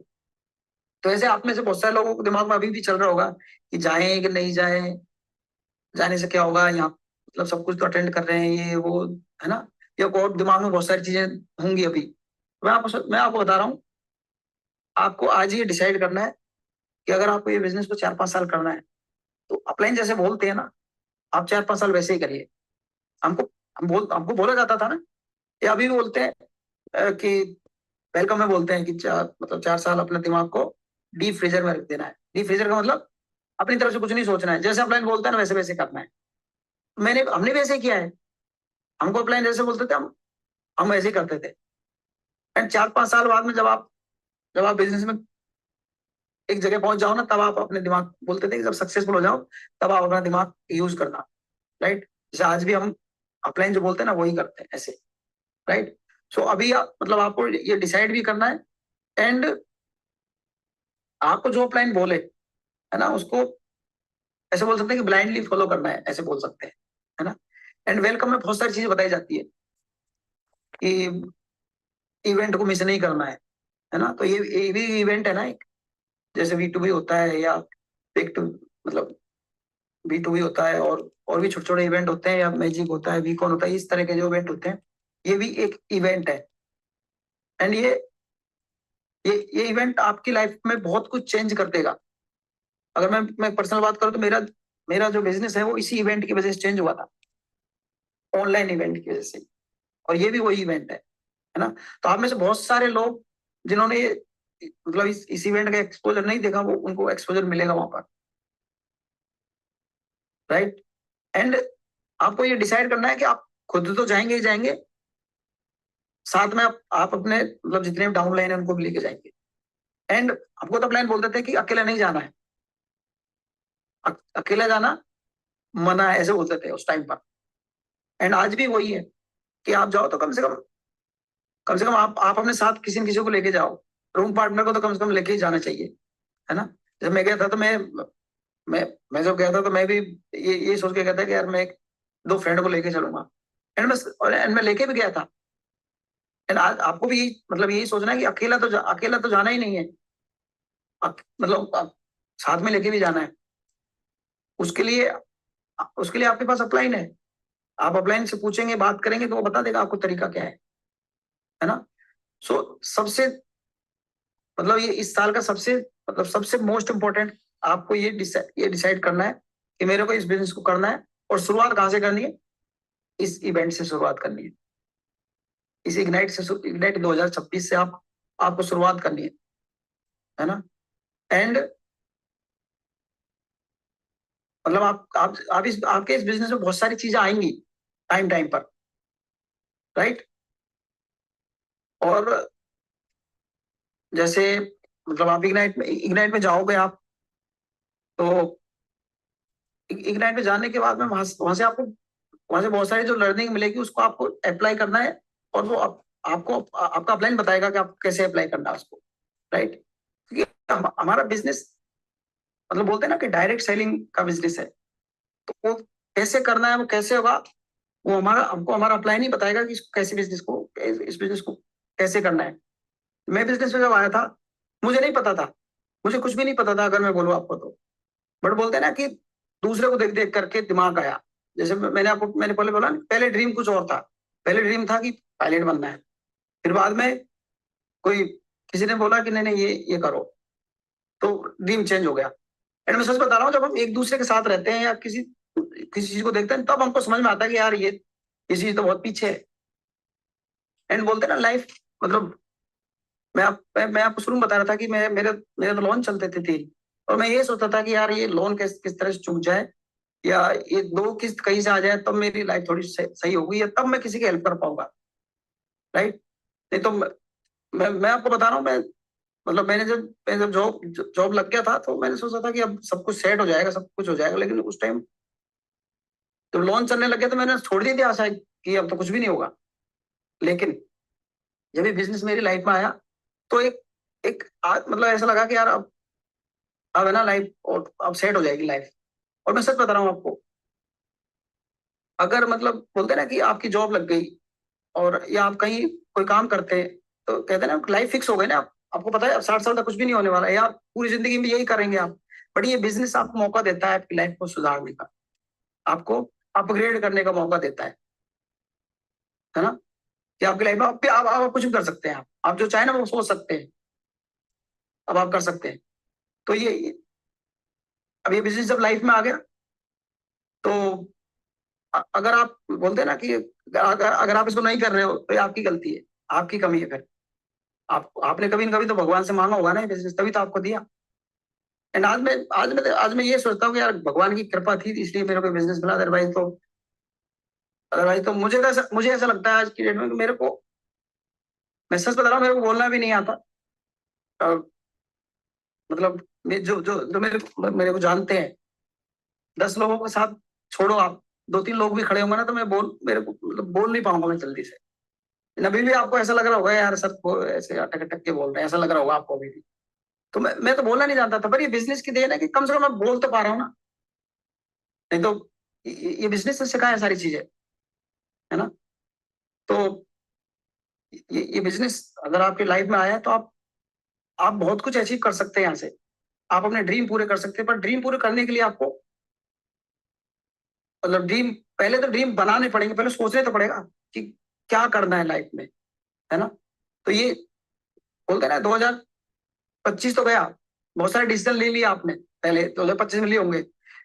तो ऐसे आप में से बहुत सारे लोगों के दिमाग में अभी भी चल रहा होगा कि जाएं कि नहीं जाएं, जाने से क्या होगा, यहाँ मतलब सब कुछ तो अटेंड कर रहे हैं, ये वो, है ना। या और दिमाग में बहुत सारी चीजें होंगी अभी। मैं आपको बता रहा हूँ, आपको आज ही डिसाइड करना है कि अगर आपको ये बिजनेस को 4-5 साल करना है, तो अपलाइन जैसे बोलते हैं ना, आप 4-5 साल वैसे ही करिए। हमको हमको बोला जाता था ना, या अभी भी बोलते हैं कि वेलकम में बोलते हैं कि 4 साल अपने दिमाग को डीप फ्रीजर में रख देना है। डीप फ्रीजर का मतलब अपनी तरफ से कुछ नहीं सोचना है, जैसे अपलाइन बोलता है ना वैसे वैसे करना है। हमने भी ऐसे ही किया है। हमको अपलाइन जैसे बोलते थे, हम ऐसे ही करते थे। एंड 4-5 साल बाद में जब आप बिजनेस में एक जगह पहुंच जाओ ना, तब आप अपने दिमाग, बोलते थे कि जब सक्सेसफुल हो जाओ तब आप अपना दिमाग यूज करना, राइट? जैसे आज भी हम अपलाइन जो बोलते हैं ना वही करते हैं ऐसे, राइट? सो अभी मतलब आपको ये डिसाइड भी करना है। एंड आपको जो अपलाइन बोले, है ना, उसको ऐसे बोल सकते हैं कि ब्लाइंडली फॉलो करना है, ऐसे बोल सकते हैं, है ना। एंड वेलकम में बहुत सारी चीजें बताई जाती है कि इवेंट को मिस नहीं करना है ना। तो ये भी इवेंट है ना एक, जैसे V2B होता है, या बिग टू मतलब B2B होता है, और भी छोटे छोटे इवेंट होते हैं, या मैजिक होता है, वीकॉन होता है, इस तरह के जो इवेंट होते हैं, ये भी एक इवेंट है। एंड ये इवेंट आपकी लाइफ में बहुत कुछ चेंज कर देगा। अगर मैं पर्सनल बात करूं, तो मेरा मेरा जो बिजनेस है वो इसी इवेंट की वजह से चेंज हुआ था, ऑनलाइन इवेंट की वजह से। और ये भी वही इवेंट है ना। तो आप में से बहुत सारे लोग जिन्होंने मतलब इस इवेंट का एक्सपोजर नहीं देखा, वो उनको एक्सपोजर मिलेगा वहां पर, राइट? एंड आपको ये डिसाइड करना है कि आप खुद तो जाएंगे ही जाएंगे, साथ में आप अपने मतलब जितने भी डाउनलाइन है उनको भी लेके जाएंगे। एंड हमको तो प्लान बोलते थे कि अकेला नहीं जाना है, अकेला जाना मना है, ऐसे बोलते थे उस टाइम पर। एंड आज भी वही है कि आप जाओ तो कम से कम आप अपने साथ किसी न किसी को लेके जाओ। रूम पार्टनर को तो कम से कम लेके ही जाना चाहिए, है ना। जब मैं गया था तो मैं मैं जब गया था तो मैं भी ये सोच के गया था कि यार मैं 2 फ्रेंड को लेके चलूंगा। एंड मैं लेके भी गया था। एंड आज आपको भी मतलब यही सोचना है कि अकेला तो जाना ही नहीं है, मतलब साथ में लेके भी जाना है। उसके लिए उसके लिए आपके पास अपलाइन है। आप अपलाइन से पूछेंगे, बात करेंगे, तो वो बता देगा आपको तरीका क्या है ना। सो सबसे मतलब ये इस साल का सबसे मोस्ट इम्पोर्टेंट, आपको ये डिसाइड करना है कि मेरे को इस बिजनेस को करना है। और शुरुआत कहाँ से करनी है? इस इवेंट से शुरुआत करनी है। इस इग्नाइट 2026 से आपको शुरुआत करनी है ना। एंड मतलब आपके इस बिजनेस में बहुत सारी चीजें आएंगी टाइम टाइम पर, राइट। और जैसे मतलब आप इग्नाइट में जाओगे आप, तो इग्नाइट में जाने के बाद में वहां से बहुत सारी जो लर्निंग मिलेगी उसको आपको अप्लाई करना है, और वो आपको आपका अपलाइन बताएगा कि आप कैसे अप्लाई करना है उसको, राइट। क्योंकि हमारा बिजनेस मतलब बोलते हैं ना कि डायरेक्ट सेलिंग का बिजनेस है, तो वो कैसे करना है, वो कैसे होगा, वो हमको हमारा अपलाइन ही बताएगा कि इसको कैसे इस बिजनेस को कैसे करना है। मैं बिजनेस में जब आया था मुझे नहीं पता था, मुझे कुछ भी नहीं पता था अगर मैं बोलूँ आपको तो। बट बोलते हैं ना कि दूसरे को देख देख करके दिमाग आया। जैसे मैंने पहले बोला ना, पहले ड्रीम कुछ और था। पहले ड्रीम था कि पायलट बनना है, फिर बाद में कोई किसी ने बोला कि नहीं नहीं ये करो, तो ड्रीम चेंज हो गया। एंड मैं सच बता रहा हूँ, जब हम एक दूसरे के साथ रहते हैं या किसी किसी चीज को देखते हैं, तब हमको समझ में आता है कि यार ये चीज तो बहुत पीछे है। एंड बोलते हैं ना लाइफ मतलब, मैं आपको शुरू में बता रहा था कि मेरे मेरे तो लोन चलते थे 3, और मैं ये सोचता था कि यार ये लोन किस तरह से चूक जाए, या ये 2 किस्त कहीं से आ जाए तब मेरी लाइफ थोड़ी सही होगी, या तब मैं किसी की हेल्प कर पाऊंगा, राइट। नहीं तो मैं आपको बता रहा हूँ, मतलब मैं जब जॉब लग गया था तो मैंने सोचा था कि अब सब कुछ सेट हो जाएगा, सब कुछ हो जाएगा, लेकिन उस टाइम जब लोन चलने लग गया तो मैंने छोड़ दी थी आशा कि अब तो कुछ भी नहीं होगा। लेकिन जब ये बिजनेस मेरी लाइफ में आया, तो एक एक मतलब ऐसा लगा कि यार अब है ना लाइफ, और अब सेट हो जाएगी लाइफ। और मैं सच बता रहा हूँ आपको, अगर मतलब बोलते हैं ना कि आपकी जॉब लग गई, और या आप कहीं कोई काम करते हैं, तो कहते हैं ना लाइफ फिक्स हो गई ना, आपको पता है अब 60 साल तक कुछ भी नहीं होने वाला है, या आप पूरी जिंदगी में यही करेंगे आप। बट ये बिजनेस आपको मौका देता है आपकी लाइफ को सुधारने का, आपको अपग्रेड करने का मौका देता है ना। कि आपकी लाइफ में आप कुछ भी कर सकते हैं, आप जो चाहे ना वो सोच सकते हैं, अब आप कर सकते हैं। तो अब ये बिजनेस जब लाइफ में आ गया, तो अगर आप बोलते हैं ना कि अगर आप इसको नहीं कर रहे हो तो ये आपकी गलती है, आपकी कमी है। फिर आपने कभी न कभी तो भगवान से मांगा होगा ना ये बिजनेस, तभी तो आपको दिया। एंड आज मैं ये सोचता हूँ कि यार भगवान की कृपा थी इसलिए मेरे को बिजनेस मिला, अदरवाइज तो मुझे ऐसा लगता है आज की डेट में कि मेरे को, मैं सच बता रहा हूँ, मेरे को बोलना भी नहीं आता। अ, मतलब जो मेरे को जानते हैं, 10 लोगों के साथ छोड़ो आप, 2-3 लोग भी खड़े होंगे ना, तो मेरे को मतलब बोल नहीं पाऊंगा मैं जल्दी से। अभी भी आपको ऐसा लग रहा होगा यार सर को ऐसे अटक अटक के बोल रहे हैं, ऐसा लग रहा होगा आपको अभी भी। तो मैं तो बोलना नहीं जानता था, पर ये बिजनेस की देन है कि कम से कम मैं बोल तो पा रहा हूँ ना। नहीं तो ये बिजनेस से सिखाया सारी चीजें, है ना। तो ये बिजनेस अगर आपकी लाइफ में आया, तो आप बहुत कुछ अचीव कर सकते हैं यहाँ से। आप अपने ड्रीम पूरे कर सकते हैं, पर ड्रीम पूरे करने के लिए आपको मतलब पहले तो ड्रीम बनाने पड़ेंगे, पहले सोचने तो पड़ेगा कि क्या करना है लाइफ में, है ना। तो ये बोलते हैं ना 2025 तो गया, बहुत सारे डिसीजन ले लिए आपने, पहले 2025 में लिए होंगे,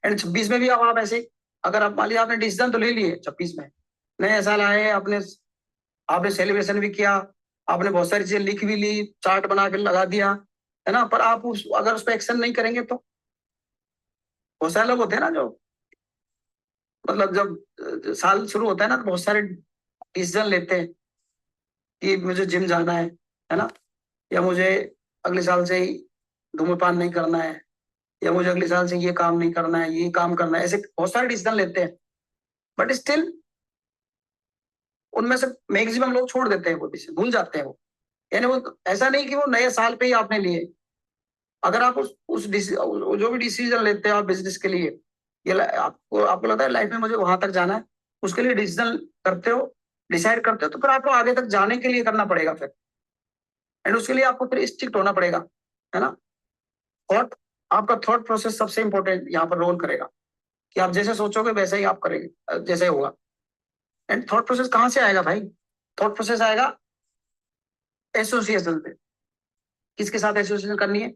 एंड 26 में भी अब आप ऐसे, अगर आप मान लीजिए आपने डिसीजन तो ले लिए 26 में, नए साल आए, आपने आपने सेलिब्रेशन भी किया, आपने बहुत सारी चीजें लिख भी ली, चार्ट बना के लगा दिया, है ना। पर आप अगर उस पर एक्शन नहीं करेंगे तो, बहुत सारे लोग होते हैं ना जो मतलब जब साल शुरू होता है ना, तो बहुत सारे डिसीजन लेते हैं कि मुझे जिम जाना है ना, या मुझे अगले साल से ही धूम्रपान नहीं करना है, या मुझे अगले साल से ये काम नहीं करना है, ये काम करना है, ऐसे बहुत सारे डिसीजन लेते हैं। बट स्टिल उनमें से मैक्सिमम लोग छोड़ देते हैं, वो डिसीजन भूल जाते हैं वो। यानी वो ऐसा नहीं कि वो नए साल पे ही आपने लिए। अगर आप जो भी डिसीजन लेते हैं आप बिजनेस के लिए, आपको लगता है लाइफ में मुझे वहां तक जाना है, उसके लिए डिसीजन करते हो, डिसाइड करते हो, तो फिर आपको आगे तक जाने के लिए करना पड़ेगा फिर। एंड उसके लिए आपको फिर स्ट्रिक्ट होना पड़ेगा, है ना। थॉट आपका थॉट प्रोसेस सबसे इंपॉर्टेंट यहाँ पर रोल करेगा, कि आप जैसे सोचोगे वैसे ही आप करेंगे, जैसे होगा। एंड थॉट प्रोसेस कहाँ से आएगा भाई? थॉट प्रोसेस आएगा एसोसिएशन से। किसके साथ एसोसिएशन करनी है?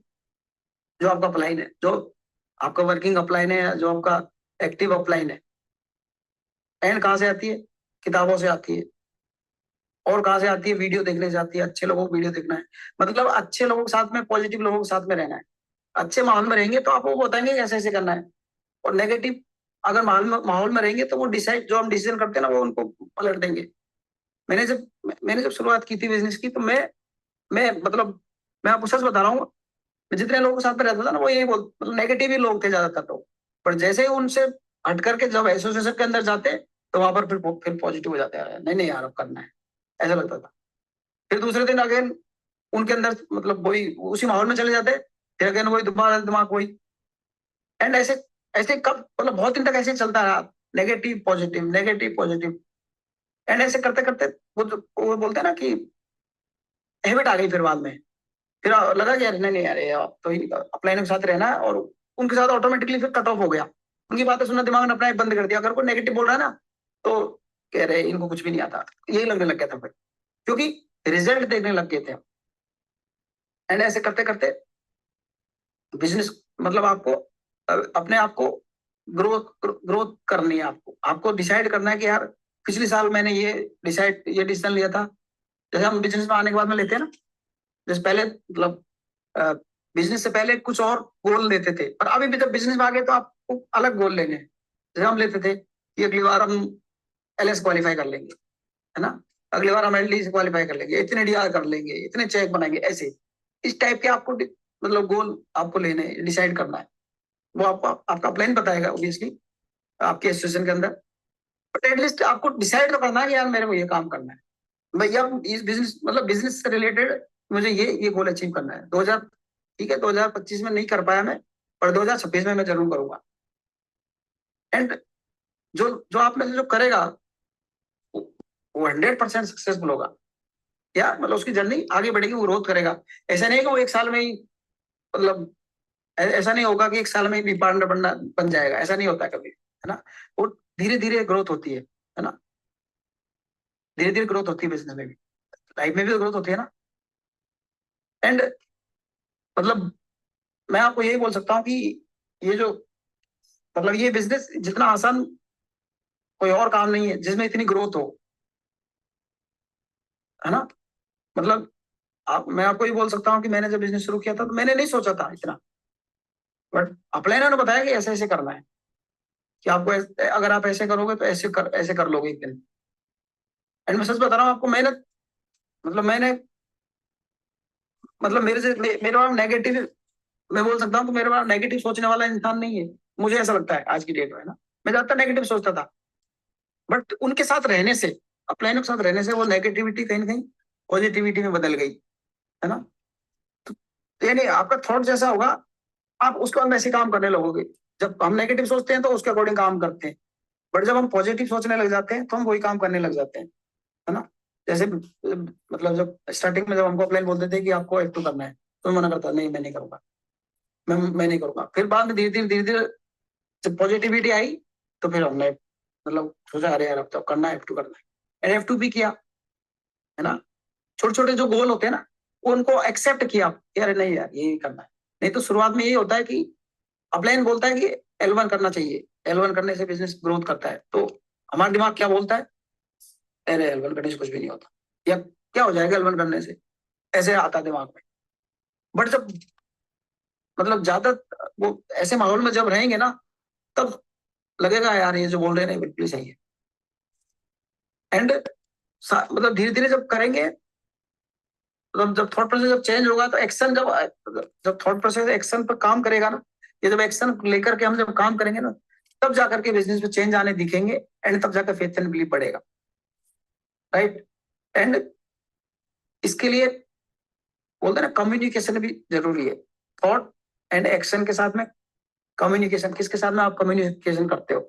जो आपका अपलाइन है, जो आपका वर्किंग अपलाइन है, जो आपका एक्टिव अपलाइन है। एंड कहाँ से आती है? किताबों से आती है। और कहाँ से आती है? वीडियो देखने से आती है। अच्छे लोगों को वीडियो देखना है, मतलब अच्छे लोगों के साथ में, पॉजिटिव लोगों के साथ में रहना है। अच्छे माहौल में रहेंगे तो आपको वो बताएंगे कैसे ऐसे करना है। और नेगेटिव अगर माहौल में रहेंगे तो वो डिसाइड जो हम डिसीजन करते हैं ना वो उनको पलट देंगे। मैंने जब शुरुआत की थी बिजनेस की तो मैं मतलब मैं आपको सच बता रहा हूँ, मैं जितने लोगों के साथ में रहता था ना वो यही मतलब नेगेटिव ही लोग थे ज्यादातर लोग। पर जैसे ही उनसे हट करके जब एसोसिएशन के अंदर जाते तो वहां पर फिर पॉजिटिव हो जाते हैं, नहीं नहीं यार अब करना है, ऐसा लगता था। फिर दूसरे दिन अगेन उनके अंदर मतलब वही उसी माहौल में चले जाते, फिर अगेन वही दोबारा दिमाग वही। एंड ऐसे ऐसे कब मतलब बहुत दिन तक ऐसे ही चलता रहा, negative positive negative positive. And ऐसे करते करते वो बोलते हैं ना कि हैबिट आ गई फिर बाद में। फिर लगा कि यार नहीं नहीं यार ये अब तो अपलाइन के साथ रहना है, और उनके साथ ऑटोमेटिकली फिर कट ऑफ हो गया। उनकी बातें सुनना दिमाग ने अपना एक बंद कर दिया, अगर कोई नेगेटिव बोल रहा है ना तो कह रहे इनको कुछ भी नहीं आता, यही लगने लग गया था फिर, क्योंकि रिजल्ट देखने लग गए थे। एंड ऐसे करते करते बिजनेस मतलब आपको अपने आप को ग्रोथ ग्रोथ करनी है। आपको आपको डिसाइड करना है कि यार पिछले साल मैंने ये डिसीजन लिया था। जैसे हम बिजनेस में आने के बाद में लेते हैं ना, जैसे पहले मतलब बिजनेस से पहले कुछ और गोल लेते थे, पर अभी भी जब बिजनेस में आ गए तो आपको अलग गोल लेने हैं। जैसे हम लेते थे कि अगली बार हम एलएस क्वालिफाई कर लेंगे, है ना, अगली बार हम एलडी से क्वालिफाई कर लेंगे, इतने डीआर कर लेंगे, इतने चेक बनाएंगे, ऐसे इस टाइप के आपको मतलब गोल आपको लेने डिसाइड करना है। वो आपको आपका प्लान बताएगा ऑब्वियसली आपके एसोसिएशन के अंदर। बट एटलीस्ट आपको डिसाइड तो करना है कि यार मेरे को ये काम करना है भैया, इस बिजनेस मतलब बिजनेस से रिलेटेड मुझे ये गोल अचीव करना है। 2000 ठीक है 2025 में नहीं कर पाया मैं, पर 2026 में मैं जरूर करूंगा। एंड जो जो आप में से जो करेगा वो 100% सक्सेसफुल होगा। या मतलब उसकी जर्नी आगे बढ़ेगी, वो ग्रोथ करेगा। ऐसा नहीं है कि वो एक साल में ही मतलब ऐसा नहीं होगा कि एक साल में ही पार्टनर बन जाएगा, ऐसा नहीं होता कभी, है ना। वो धीरे धीरे ग्रोथ होती है ना, धीरे धीरे ग्रोथ होती है बिजनेस में भी, लाइफ में भी ग्रोथ होती है ना। एंड मतलब मैं आपको यही बोल सकता हूँ कि ये जो मतलब ये बिजनेस जितना आसान कोई और काम नहीं है जिसमें इतनी ग्रोथ हो, है ना। मतलब मैं आपको ये बोल सकता हूँ कि मैंने जब बिजनेस शुरू किया था तो मैंने नहीं सोचा था इतना, बट अपलाइनर ने बताया कि ऐसे ऐसे करना है, कि आपको अगर आप ऐसे करोगे तो ऐसे कर लोगे एक दिन। एंड मैं सच बता रहा हूँ आपको, मैंने मतलब मेरे पास नेगेटिव, मैं बोल सकता हूँ कि मेरे पास नेगेटिव सोचने वाला इंसान नहीं है। मुझे ऐसा लगता है आज की डेट में ना, मैं ज्यादातर नेगेटिव सोचता था, बट उनके साथ रहने से अपलाइनर के साथ रहने से वो नेगेटिविटी कहीं ना कहीं पॉजिटिविटी में बदल गई, है ना। तो यानी आपका थॉट जैसा होगा आप उसके बाद वैसे काम करने लगोगे। जब हम नेगेटिव सोचते हैं तो उसके अकॉर्डिंग काम करते हैं, बट जब हम पॉजिटिव सोचने लग जाते हैं तो हम वही काम करने लग जाते हैं, है ना। जैसे मतलब जब स्टार्टिंग में जब हमको अपलाइन बोलते थे कि आपको F2 करना है तो मैं मना करता नहीं मैं नहीं करूंगा, मैं नहीं करूंगा। फिर बाद में धीरे धीरे जब पॉजिटिविटी आई तो फिर हमने मतलब सोचा अरे यार अब तो करना है F2 करना है, F2 भी किया, है ना। छोटे छोटे जो गोल होते हैं ना उनको एक्सेप्ट किया यार नहीं यार यही करना है। नहीं तो शुरुआत में यही होता है कि अपलाइन बोलता है कि L1 करना चाहिए, L1 करने से बिजनेस ग्रोथ करता है, तो हमारा दिमाग क्या बोलता है, अरे L1 करने से कुछ भी नहीं होता, या क्या हो जाएगा L1 करने से, ऐसे आता है दिमाग में। बट जब मतलब ज्यादा वो ऐसे माहौल में जब रहेंगे ना तब लगेगा यार ये जो बोल रहे हैं बिल्कुल सही है। एंड मतलब धीरे धीरे जब करेंगे, मतलब जब थॉट प्रोसेस जब चेंज होगा तो एक्शन जब थॉट प्रोसेस एक्शन पर काम करेगा ना, ये जब एक्शन लेकर के हम जब काम करेंगे ना तब जाकर के बिजनेस में चेंज आने दिखेंगे, एंड तब जाकर फेथ एंड बिलीव बढ़ेगा, राइट। एंड इसके लिए बोलते हैं ना कम्युनिकेशन भी जरूरी है। थॉट एंड एक्शन के साथ में कम्युनिकेशन, किसके साथ में आप कम्युनिकेशन करते हो,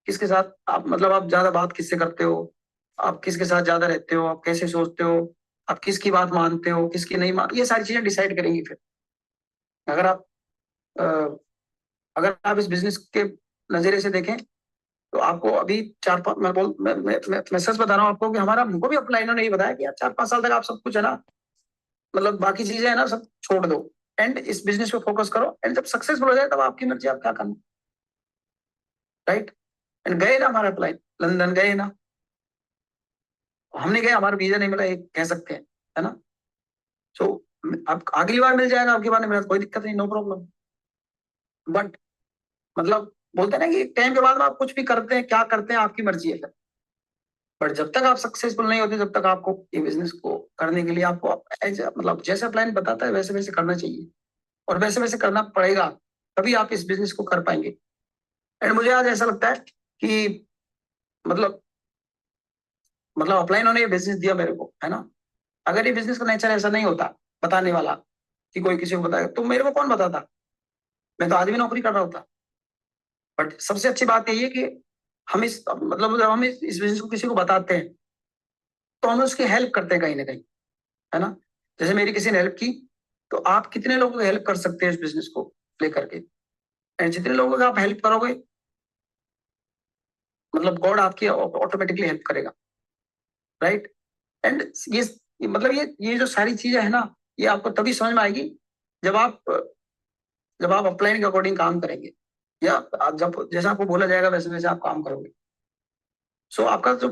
किसके साथ आप मतलब आप ज्यादा बात किससे करते हो, आप किसके साथ ज्यादा रहते हो, आप कैसे सोचते हो, आप किसकी बात मानते हो किसकी नहीं मान, ये सारी चीजें डिसाइड करेंगी फिर। अगर आप अ, अगर आप इस बिजनेस के नजरिए से देखें तो आपको अभी 4-5 मैं सच बता रहा हूँ आपको कि हमारा हमको भी अपलाइनर ने बताया कि यार 4-5 साल तक आप सब कुछ है ना मतलब बाकी चीजें है ना सब छोड़ दो, एंड इस बिजनेस पे फोकस करो, एंड जब सक्सेसफुल हो जाए तब आपकी मर्जी आप क्या करना, राइट। एंड गए ना हमारा अप्लाई लंदन गए ना, हमने गए हमारा वीजा नहीं मिला ये कह सकते हैं, है ना। सो अब अगली बार मिल जाएगा, आपकी बार नहीं मिला तो कोई दिक्कत नहीं, नो प्रॉब्लम। बट मतलब बोलते हैं ना कि टाइम के बाद में आप कुछ भी करते हैं, क्या करते हैं आपकी मर्जी है फिर। बट जब तक आप सक्सेसफुल नहीं होते, जब तक आपको ये बिजनेस को करने के लिए आपको मतलब जैसा प्लान बताता है वैसे वैसे करना चाहिए, और वैसे वैसे करना पड़ेगा, तभी आप इस बिजनेस को कर पाएंगे। एंड मुझे आज ऐसा लगता है कि मतलब अपलाइन ने ये बिजनेस दिया मेरे को, है ना। अगर ये बिजनेस का नेचर ऐसा नहीं होता बताने वाला, कि कोई किसी को बताएगा, तो मेरे को कौन बताता, मैं तो आज भी नौकरी कर रहा होता। बट सबसे अच्छी बात यही है कि हम जब हम इस बिजनेस को किसी को बताते हैं, तो हम उसकी हेल्प करते हैं कहीं ना कहीं, है ना। जैसे मेरी किसी ने हेल्प की, तो आप कितने लोगों की हेल्प कर सकते हैं इस बिजनेस को लेकर के। एंड जितने लोगों की आप हेल्प करोगे, मतलब गॉड आपकी ऑटोमेटिकली हेल्प करेगा, राइट। एंड ये जो सारी चीजें है ना, ये आपको तभी समझ में आएगी जब आप अपलाइन के अकॉर्डिंग काम करेंगे, या जब जैसा आपको बोला जाएगा वैसे वैसे आप काम करोगे। सो आपका जो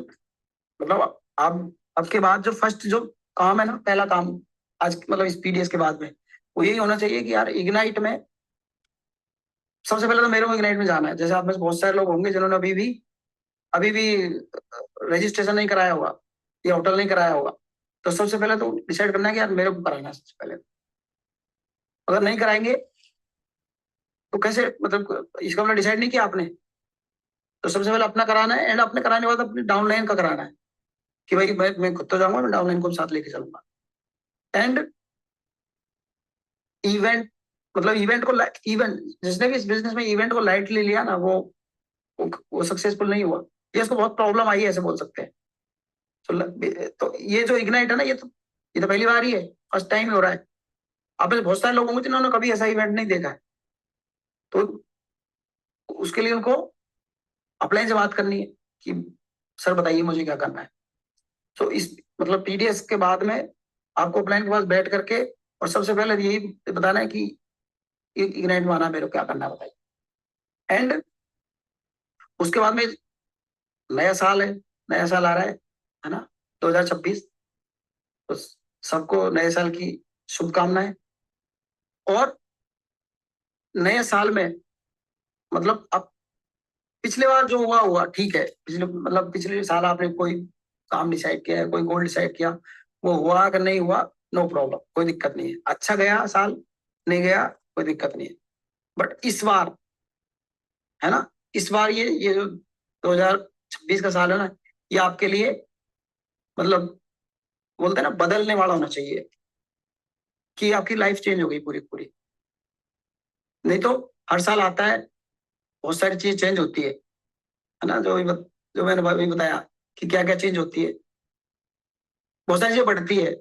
मतलब आप आपके बाद जो फर्स्ट जो काम है ना, पहला काम आज मतलब इस पीडीएस के बाद में, वो यही होना चाहिए कि यार इग्नाइट में सबसे पहले तो मेरे को इग्नाइट में जाना है। जैसे आप में से बहुत सारे लोग होंगे जिन्होंने अभी भी रजिस्ट्रेशन नहीं कराया होगा या होटल नहीं कराया होगा, तो सबसे पहले तो डिसाइड करना है कि यार मेरे को कराना है सबसे पहले। अगर नहीं कराएंगे तो कैसे, मतलब इसका मतलब डिसाइड नहीं किया आपने, तो सबसे पहले अपना कराना है। एंड अपने कराने के बाद अपने डाउनलाइन का कराना है, कि भाई मैं खुद तो जाऊंगा, मैं डाउनलाइन को भी साथ लेके चलूंगा। एंड इवेंट इवेंट को इवेंट जिसने भी इस बिजनेस में इवेंट को लाइटली लिया ना, वो सक्सेसफुल नहीं हुआ। ये इसको बहुत प्रॉब्लम आई है, ऐसे बोल सकते हैं। तो ये जो इग्नाइट है ना, ये तो पहली बार ही है, फर्स्ट टाइम ही हो रहा है। आप में से बहुत सारे लोग होंगे जिन्होंने कभी ऐसा इवेंट नहीं देखा है, तो उसके लिए उनको अपलाइन से बात करनी है कि सर बताइए मुझे क्या करना है। तो इस पीडीएस के बाद में आपको अपलाइन के पास बैठ करके और सबसे पहले यही बताना है कि इग्नाइट में आना, मेरे को क्या करना है बताइए। एंड उसके बाद में नया साल है, नया साल आ रहा है ना, 2026। तो सबको नए साल की शुभकामनाएं। और नए साल में अब पिछले बार जो हुआ हुआ ठीक है, पिछले साल आपने कोई काम डिसाइड किया है, कोई गोल डिसाइड किया, वो हुआ अगर नहीं हुआ, नो प्रॉब्लम, कोई दिक्कत नहीं है। अच्छा गया साल, नहीं गया कोई दिक्कत नहीं है। बट इस बार, है ना, इस बार ये जो 2026 का साल है ना, ये आपके लिए मतलब बोलते हैं ना बदलने वाला होना चाहिए, कि आपकी लाइफ चेंज हो गई पूरी पूरी। नहीं तो हर साल आता है, बहुत सारी चीज चेंज होती है ना। जो मैंने अभी बताया कि क्या क्या चेंज होती है, बहुत सारी चीजें बढ़ती है।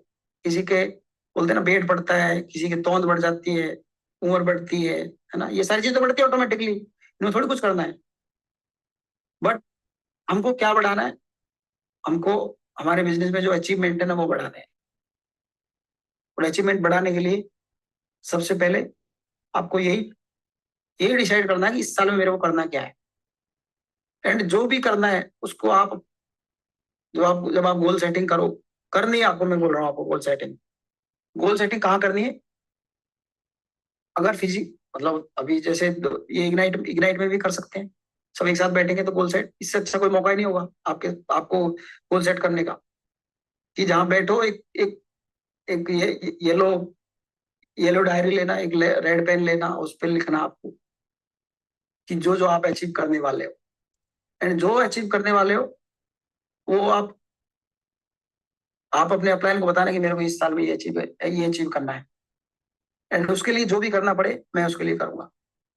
किसी के बोलते हैं ना वेट बढ़ता है, किसी की तोंद बढ़ जाती है, उम्र बढ़ती है ना। ये सारी चीजें तो बढ़ती है ऑटोमेटिकली, इनमें थोड़ी कुछ करना है। बट हमको क्या बढ़ाना है, हमको हमारे बिजनेस में जो अचीवमेंट है ना, वो बढ़ाना है। और अचीवमेंट बढ़ाने के लिए सबसे पहले आपको यही यही डिसाइड करना है कि इस साल में मेरे को करना क्या है। एंड जो भी करना है उसको आप जब आप गोल सेटिंग करो, करनी है आपको, मैं बोल रहा हूँ आपको गोल सेटिंग कहाँ करनी है। अगर अभी जैसे ये इग्नाइट में भी कर सकते हैं, सब एक साथ बैठेंगे तो गोल सेट, इससे अच्छा कोई मौका ही नहीं होगा आपको गोल सेट करने का। कि जहां बैठो, एक एक एक ये येलो डायरी लेना, एक रेड पेन लेना, उस पर लिखना आपको कि जो जो आप अचीव करने वाले हो। एंड जो अचीव करने वाले हो, वो आप अपने अपलाइन को बताना कि मेरे को इस साल में ये अचीव करना है। एंड उसके लिए जो भी करना पड़े मैं उसके लिए करूंगा।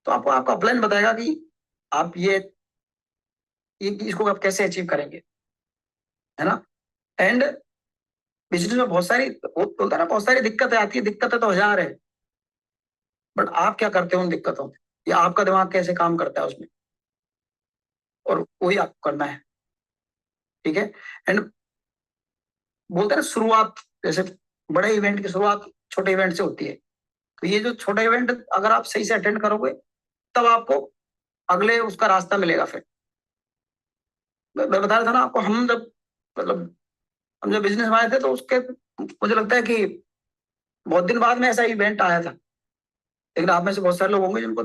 तो आपको आपका अपलाइन बताएगा कि आप ये इसको आप कैसे अचीव करेंगे, है ना। एंड बिजनेस में बोलता है ना, बहुत सारी दिक्कतें आती है, दिक्कतें तो हजार है। बट आप क्या करते हो उन दिक्कतों में, या आपका दिमाग कैसे काम करता है उसमें, और वही आपको करना है, ठीक है। एंड बोलते हैं ना, शुरुआत जैसे बड़े इवेंट की शुरुआत छोटे इवेंट से होती है। तो ये जो छोटा इवेंट अगर आप सही से अटेंड करोगे, तब आपको अगले उसका रास्ता मिलेगा फिर। मैं बता रहा था ना आपको, मतलब हम जब बिजनेस में आए थे, तो उसके मुझे लगता है कि बहुत दिन बाद में ऐसा इवेंट आया था, लेकिन आप में से बहुत सारे लोग होंगे जिनको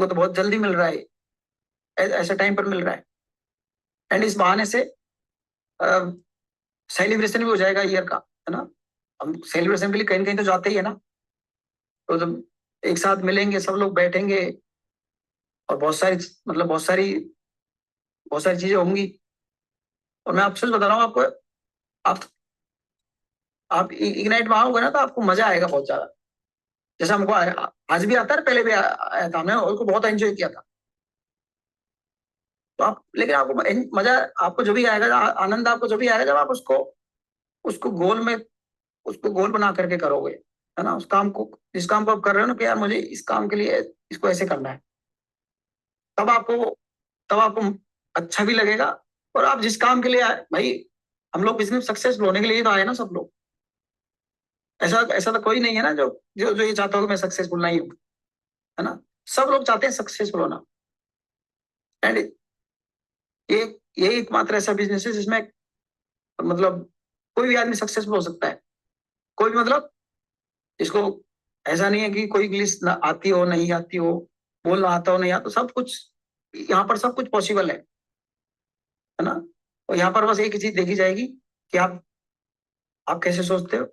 तो बहुत जल्दी मिल रहा है, ऐसे टाइम पर मिल रहा है। एंड इस बहाने से सेलिब्रेशन भी हो जाएगा ईयर का, है ना। हम सेलिब्रेशन के लिए कहीं न कहीं तो जाते ही है ना। तो जब एक साथ मिलेंगे, सब लोग बैठेंगे और बहुत सारी चीजें होंगी। और मैं आपसे बता रहा हूँ आपको, आप आप इग्नाइट में आओगे ना तो आपको मजा आएगा बहुत ज्यादा। जैसे हमको आज भी आता है, पहले भी आया था, हमने उसको बहुत एंजॉय किया था। तो आप, लेकिन आपको मजा आपको जो भी आएगा, आनंद आपको जो भी आएगा, जब आप उसको उसको गोल में उसको गोल बना करके करोगे, है ना। उस काम को, जिस काम को आप कर रहे हो ना, कि यार मुझे इस काम के लिए इसको ऐसे करना है, तब आपको तब आपको अच्छा भी लगेगा। और आप जिस काम के लिए आए भाई, हम लोग बिजनेस सक्सेसफुल होने के लिए ही तो आए ना सब लोग। ऐसा ऐसा तो कोई नहीं है ना जो जो जो ये चाहता हो कि मैं सक्सेसफुल नहीं हूँ, है ना। सब लोग चाहते हैं सक्सेसफुल होना। एंड ये ये एकमात्र ऐसा बिजनेस है जिसमें मतलब कोई भी आदमी सक्सेसफुल हो सकता है। कोई भी, मतलब इसको ऐसा नहीं है कि कोई इंग्लिश ना आती हो, नहीं आती हो, बोलना आता हो, नहीं आता, सब कुछ यहाँ पर सब कुछ पॉसिबल है ना। और यहाँ पर बस एक ही चीज देखी जाएगी कि आप कैसे सोचते हो,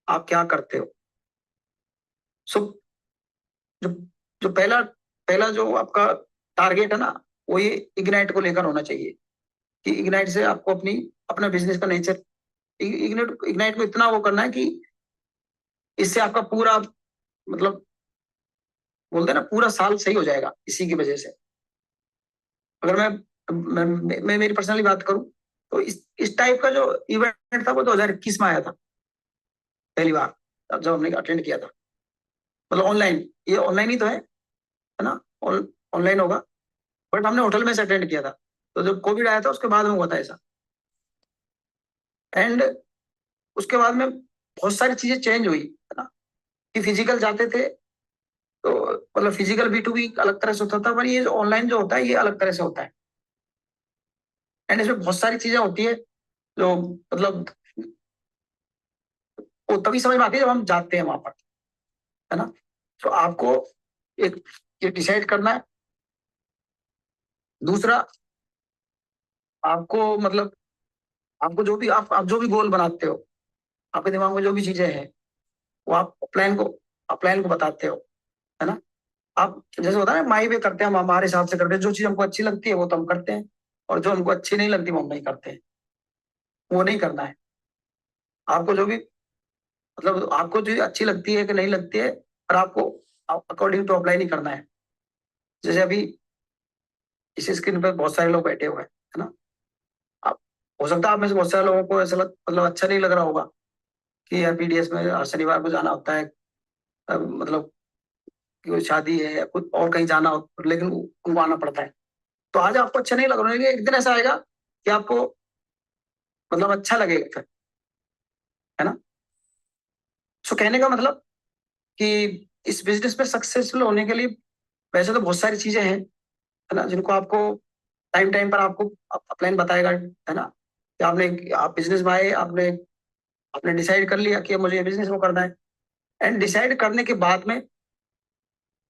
आप क्या करते हो। सो जो जो पहला जो आपका टारगेट है ना, वो ये इग्नाइट को लेकर होना चाहिए कि इग्नाइट से आपको अपना बिजनेस का नेचर, इग्नाइट को इतना वो करना है कि इससे आपका पूरा, मतलब बोलते हैं ना, पूरा साल सही हो जाएगा इसी की वजह से। अगर मैं मेरी पर्सनली बात करूं, तो इस टाइप का जो इवेंट था वो 2021 में आया था पहली बार, जब हमने अटेंड किया था। मतलब ऑनलाइन, ये ऑनलाइन ही तो है ना। ऑनलाइन होगा, बट हमने होटल में से अटेंड किया था। तो जब कोविड आया था उसके बाद में हुआ था ऐसा। एंड उसके बाद में बहुत सारी चीजें चेंज हुई, है ना। कि फिजिकल जाते थे तो मतलब फिजिकल B2B अलग तरह से होता था, पर ये जो ऑनलाइन जो होता है ये अलग तरह से होता है। एंड इसमें बहुत सारी चीजें होती है जो मतलब वो तभी समझ में आती है जब हम जाते हैं वहां पर, है ना। तो आपको एक ये डिसाइड करना है। दूसरा, आपको मतलब आपको जो भी आप जो भी गोल बनाते हो, आपके दिमाग में जो भी चीजें हैं, वो आप प्लान को बताते हो, है ना। आप जैसे होता है ना, माई वे करते हैं, हम हमारे हिसाब से करते हैं। जो चीज हमको अच्छी लगती है वो तो हम करते हैं, और जो हमको अच्छी नहीं लगती वो हम नहीं करते हैं। वो नहीं करना है। आपको जो भी, मतलब आपको जो अच्छी लगती है कि नहीं लगती है, और आपको अकॉर्डिंग टू अप्लाई नहीं करना है। जैसे अभी इस स्क्रीन पर बहुत सारे लोग बैठे हुए हैं, है ना। आप, हो सकता है आप में से बहुत सारे लोगों को ऐसा मतलब अच्छा नहीं लग रहा होगा कि यार PDS में हर शनिवार को जाना होता है, मतलब कि कोई शादी है या कुछ और कहीं जाना हो, लेकिन उनको आना पड़ता है। तो आज आपको अच्छा नहीं लग रहा है, लेकिन एक दिन ऐसा आएगा कि आपको मतलब अच्छा लगेगा फिर, है ना। सो कहने का मतलब कि इस बिजनेस में सक्सेसफुल होने के लिए वैसे तो बहुत सारी चीजें हैं, है ना, जिनको आपको टाइम टाइम पर आपको प्लान बताएगा, है ना। कि आप बिजनेस में आए, आपने आपने डिसाइड कर लिया कि मुझे ये बिजनेस वो करना है। एंड डिसाइड करने के बाद में,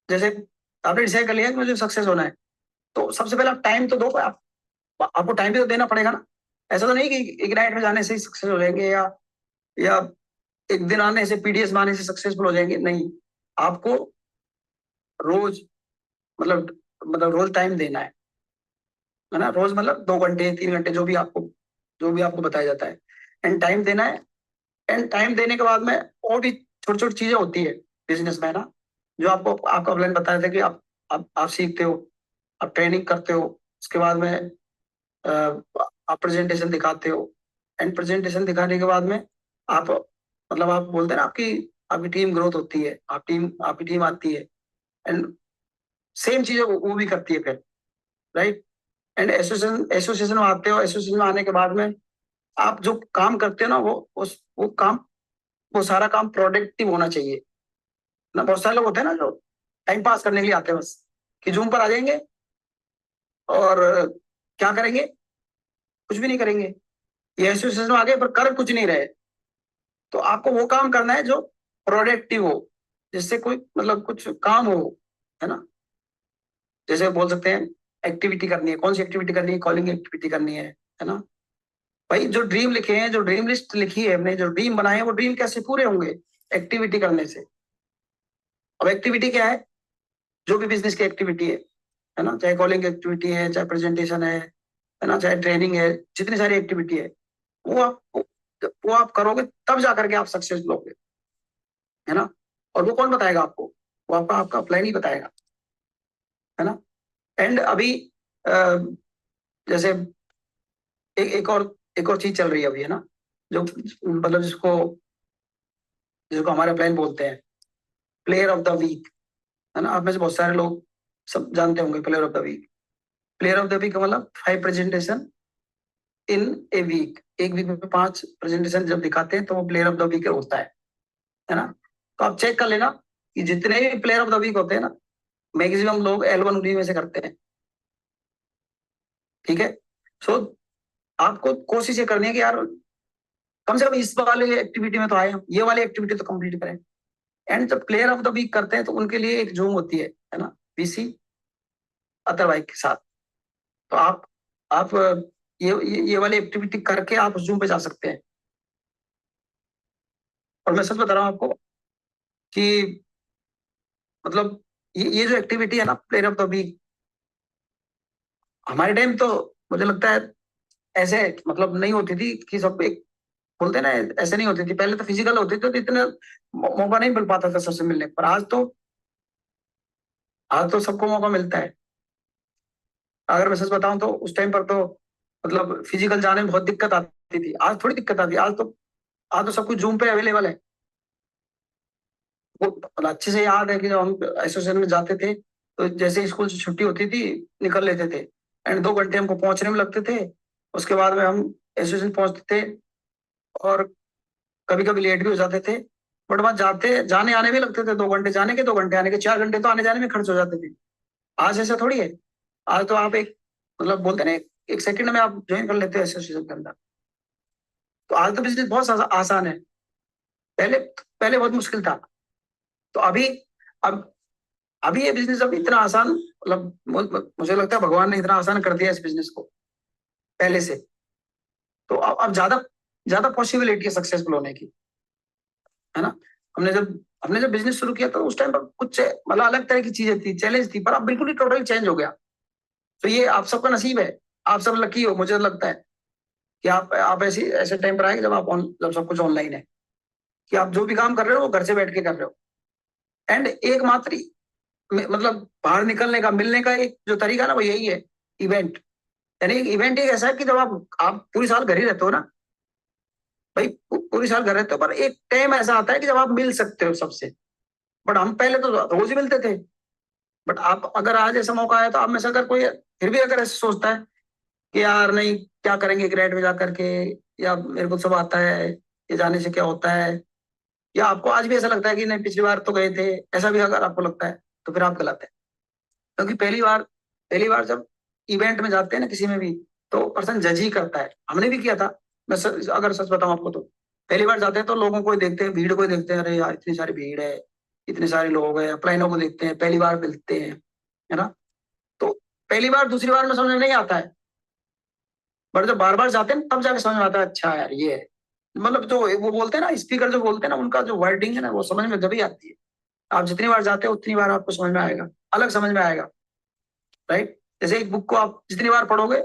जैसे आपने डिसाइड कर लिया कि मुझे सक्सेस होना है, तो सबसे पहले आप टाइम तो दो। आपको टाइम भी तो देना पड़ेगा ना। ऐसा तो नहीं कि इग्नाइट में जाने से ही सक्सेस हो जाएंगे, या एक दिन आने से, PDS में आने से सक्सेसफुल हो जाएंगे, नहीं। आपको रोज, मतलब रोज टाइम देना है ना। रोज मतलब 2 घंटे 3 घंटे, जो भी आपको बताया जाता है, एंड टाइम देना है। एंड टाइम देने के बाद में और भी छोटी छोटी चीजें होती है बिजनेस में, ना, जो आपका प्लान बताया था कि आप सीखते हो, आप ट्रेनिंग करते हो, उसके बाद में अ, आप प्रेजेंटेशन दिखाते हो। एंड प्रेजेंटेशन दिखाने के बाद में आप, मतलब आप बोलते हैं ना, आपकी आपकी टीम ग्रोथ होती है, आपकी टीम आती है। एंड सेम चीजें वो भी करती है फिर, राइट। एंड एसोसिएशन में आते हो। एसोसिएशन में आने के बाद में आप जो काम करते हो ना, वो सारा काम प्रोडक्टिव होना चाहिए ना। बहुत सारे लोग होते हैं ना जो टाइम पास करने के लिए आते हैं बस, कि जूम पर आ जाएंगे और क्या करेंगे, कुछ भी नहीं करेंगे। ये एसोसिएशन में आ गए पर कर कुछ नहीं रहे, तो आपको वो काम करना है जो प्रोडक्टिव हो, जिससे कोई मतलब कुछ काम हो, है ना। जैसे बोल सकते हैं एक्टिविटी करनी है, कौन सी एक्टिविटी करनी है, कॉलिंग एक्टिविटी करनी है ना। भाई जो ड्रीम लिखे हैं, जो ड्रीम लिस्ट लिखी है हमने, जो ड्रीम बनाए हैं, वो ड्रीम कैसे पूरे होंगे? एक्टिविटी करने से। अब एक्टिविटी क्या है? जो भी बिजनेस की एक्टिविटी है ना, चाहे कॉलिंग एक्टिविटी है, चाहे प्रेजेंटेशन है ना, चाहे ट्रेनिंग है, जितनी सारी एक्टिविटी है, वो आप वो आप करोगे तब जा करके आप सक्सेस लोगे, है ना। और वो कौन बताएगा आपको? वो आपका आपका प्लान ही बताएगा, है ना। एंड अभी अ, जैसे एक और चीज चल रही है अभी, है ना, जो मतलब जिसको जिसको हमारे प्लान बोलते हैं प्लेयर ऑफ द वीक, है ना। आप में से बहुत सारे लोग सब जानते होंगे player of the week. Player of the week का मतलब 5 प्रेजेंटेशन इन ए वीक। एक वीक में 5 प्रेजेंटेशन जब दिखाते हैं तो वो प्लेयर ऑफ द वीक होता है ना। तो आप चेक कर लेना कि जितने भी प्लेयर ऑफ द वीक होते हैं ना, मैक्सिमम लोग L1 उन्हीं में से करते हैं, ठीक है। सो आपको कोशिश ये करनी है कि यार कम से कम इस वाले एक्टिविटी में तो आए हम, ये वाली एक्टिविटी तो कंप्लीट करें। एंड जब प्लेयर ऑफ द वीक करते हैं तो उनके लिए एक जूम होती है ना, VC अदर बाइक के साथ। तो आप ये वाली एक्टिविटी करके आप उस जूम पे जा सकते हैं। और मैं सच बता रहा हूँ आपको कि मतलब ये जो एक्टिविटी है ना प्लेयर ऑफ द वीक, हमारे टाइम तो मुझे लगता है ऐसे मतलब नहीं होती थी कि सब एक बोलते हैं ना, ऐसे नहीं होती थी। पहले तो फिजिकल होती थी तो इतने मौका नहीं मिल पाता था सबसे मिलने पर। आज तो सबको मौका मिलता है। अगर मैं सच बताऊं तो उस टाइम पर तो मतलब फिजिकल जाने में बहुत दिक्कत आती थी, आज थोड़ी दिक्कत आती है। आज तो सब कुछ जूम पे अवेलेबल है। वो मतलब अच्छे से याद है कि जब हम एसोसिएशन में जाते थे तो जैसे स्कूल से छुट्टी होती थी निकल लेते थे, एंड 2 घंटे हमको पहुंचने में लगते थे। उसके बाद में हम एसोसिएशन पहुंचते थे और कभी कभी लेट भी हो जाते थे। बट वहां जाते जाने आने में लगते थे 2 घंटे जाने के, 2 घंटे आने के, 4 घंटे तो आने जाने में खर्च हो जाते थे। आज ऐसा थोड़ी है। आज तो आप एक मतलब बोलते हैं ना, एक सेकंड में आप ज्वाइन कर लेते हो एसोसिएशन के अंदर। तो आज तो बिजनेस बहुत आसान है। पहले पहले बहुत मुश्किल था। तो अब अभी ये बिजनेस अब इतना आसान, मतलब मुझे लगता है भगवान ने इतना आसान कर दिया इस बिजनेस को पहले से। तो अब ज्यादा ज्यादा पॉसिबिलिटी है सक्सेसफुल होने की, है ना। हमने जब बिजनेस शुरू किया तो उस टाइम पर कुछ मतलब अलग तरह की चीजें थी, चैलेंज थी, पर अब बिल्कुल ही टोटल चेंज हो गया। तो ये आप सबका नसीब है। आप सब लकी हो, मुझे लगता है कि आप ऐसे टाइम पर आएंगे जब सब कुछ ऑनलाइन है, कि आप जो भी काम कर रहे हो वो घर से बैठ के कर रहे हो। एंड एकमात्र मतलब बाहर निकलने का, मिलने का एक जो तरीका है ना वो यही है, इवेंट। यानी इवेंट एक ऐसा है कि जब आप पूरी साल घर ही रहते हो ना, भाई पूरी साल घर रहते हो, पर एक टाइम ऐसा आता है कि जब आप मिल सकते हो सबसे। बट हम पहले तो रोज ही मिलते थे। बट आप अगर आज ऐसा मौका आया तो आप में से अगर कोई फिर भी अगर ऐसे सोचता है कि यार नहीं क्या करेंगे ग्रेड में जाकर के, या मेरे को सब आता है, ये जाने से क्या होता है, या आपको आज भी ऐसा लगता है कि नहीं पिछली बार तो गए थे, ऐसा भी अगर आपको लगता है तो फिर आप गलत है। क्योंकि पहली बार जब इवेंट में जाते हैं ना किसी में भी, तो पर्सन जज ही करता है। हमने भी किया था। अगर सच बताऊं आपको तो पहली बार जाते हैं तो लोगों को ही देखते हैं, भीड़ को ही देखते हैं, अरे यार इतनी सारी भीड़ है, इतने सारे लोग हैं, अपलाइनों को देखते हैं, पहली बार मिलते हैं, है ना। तो पहली बार दूसरी बार में समझ में नहीं आता है। बट जब बार बार जाते हैं तब जाके समझ में आता है, अच्छा यार ये है। मतलब जो वो बोलते हैं ना, स्पीकर जो बोलते हैं ना, उनका जो वर्डिंग है ना वो समझ में जब आती है। आप जितनी बार जाते हो उतनी बार आपको समझ में आएगा, अलग समझ में आएगा, राइट। जैसे एक बुक को आप जितनी बार पढ़ोगे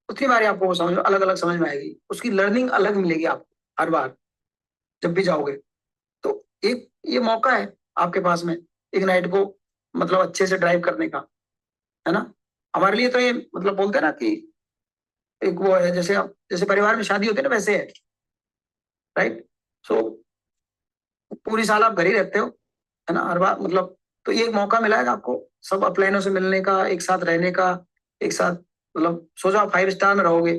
उतनी बार ही आपको वो समझ में अलग अलग समझ में आएगी, उसकी लर्निंग अलग मिलेगी आपको हर बार जब भी जाओगे। तो एक ये मौका है आपके पास में एक नाइट को मतलब अच्छे से ड्राइव करने का, है ना। हमारे लिए तो ये मतलब बोलते हैं ना कि एक वो है, जैसे परिवार में शादी होती है ना वैसे है, राइट। सो पूरी साल आप घर ही रहते हो, है ना, हर बार मतलब। तो ये एक मौका मिला है आपको सब अपलाइनों से मिलने का, एक साथ रहने का, एक साथ मतलब सोचो आप 5 स्टार में रहोगे,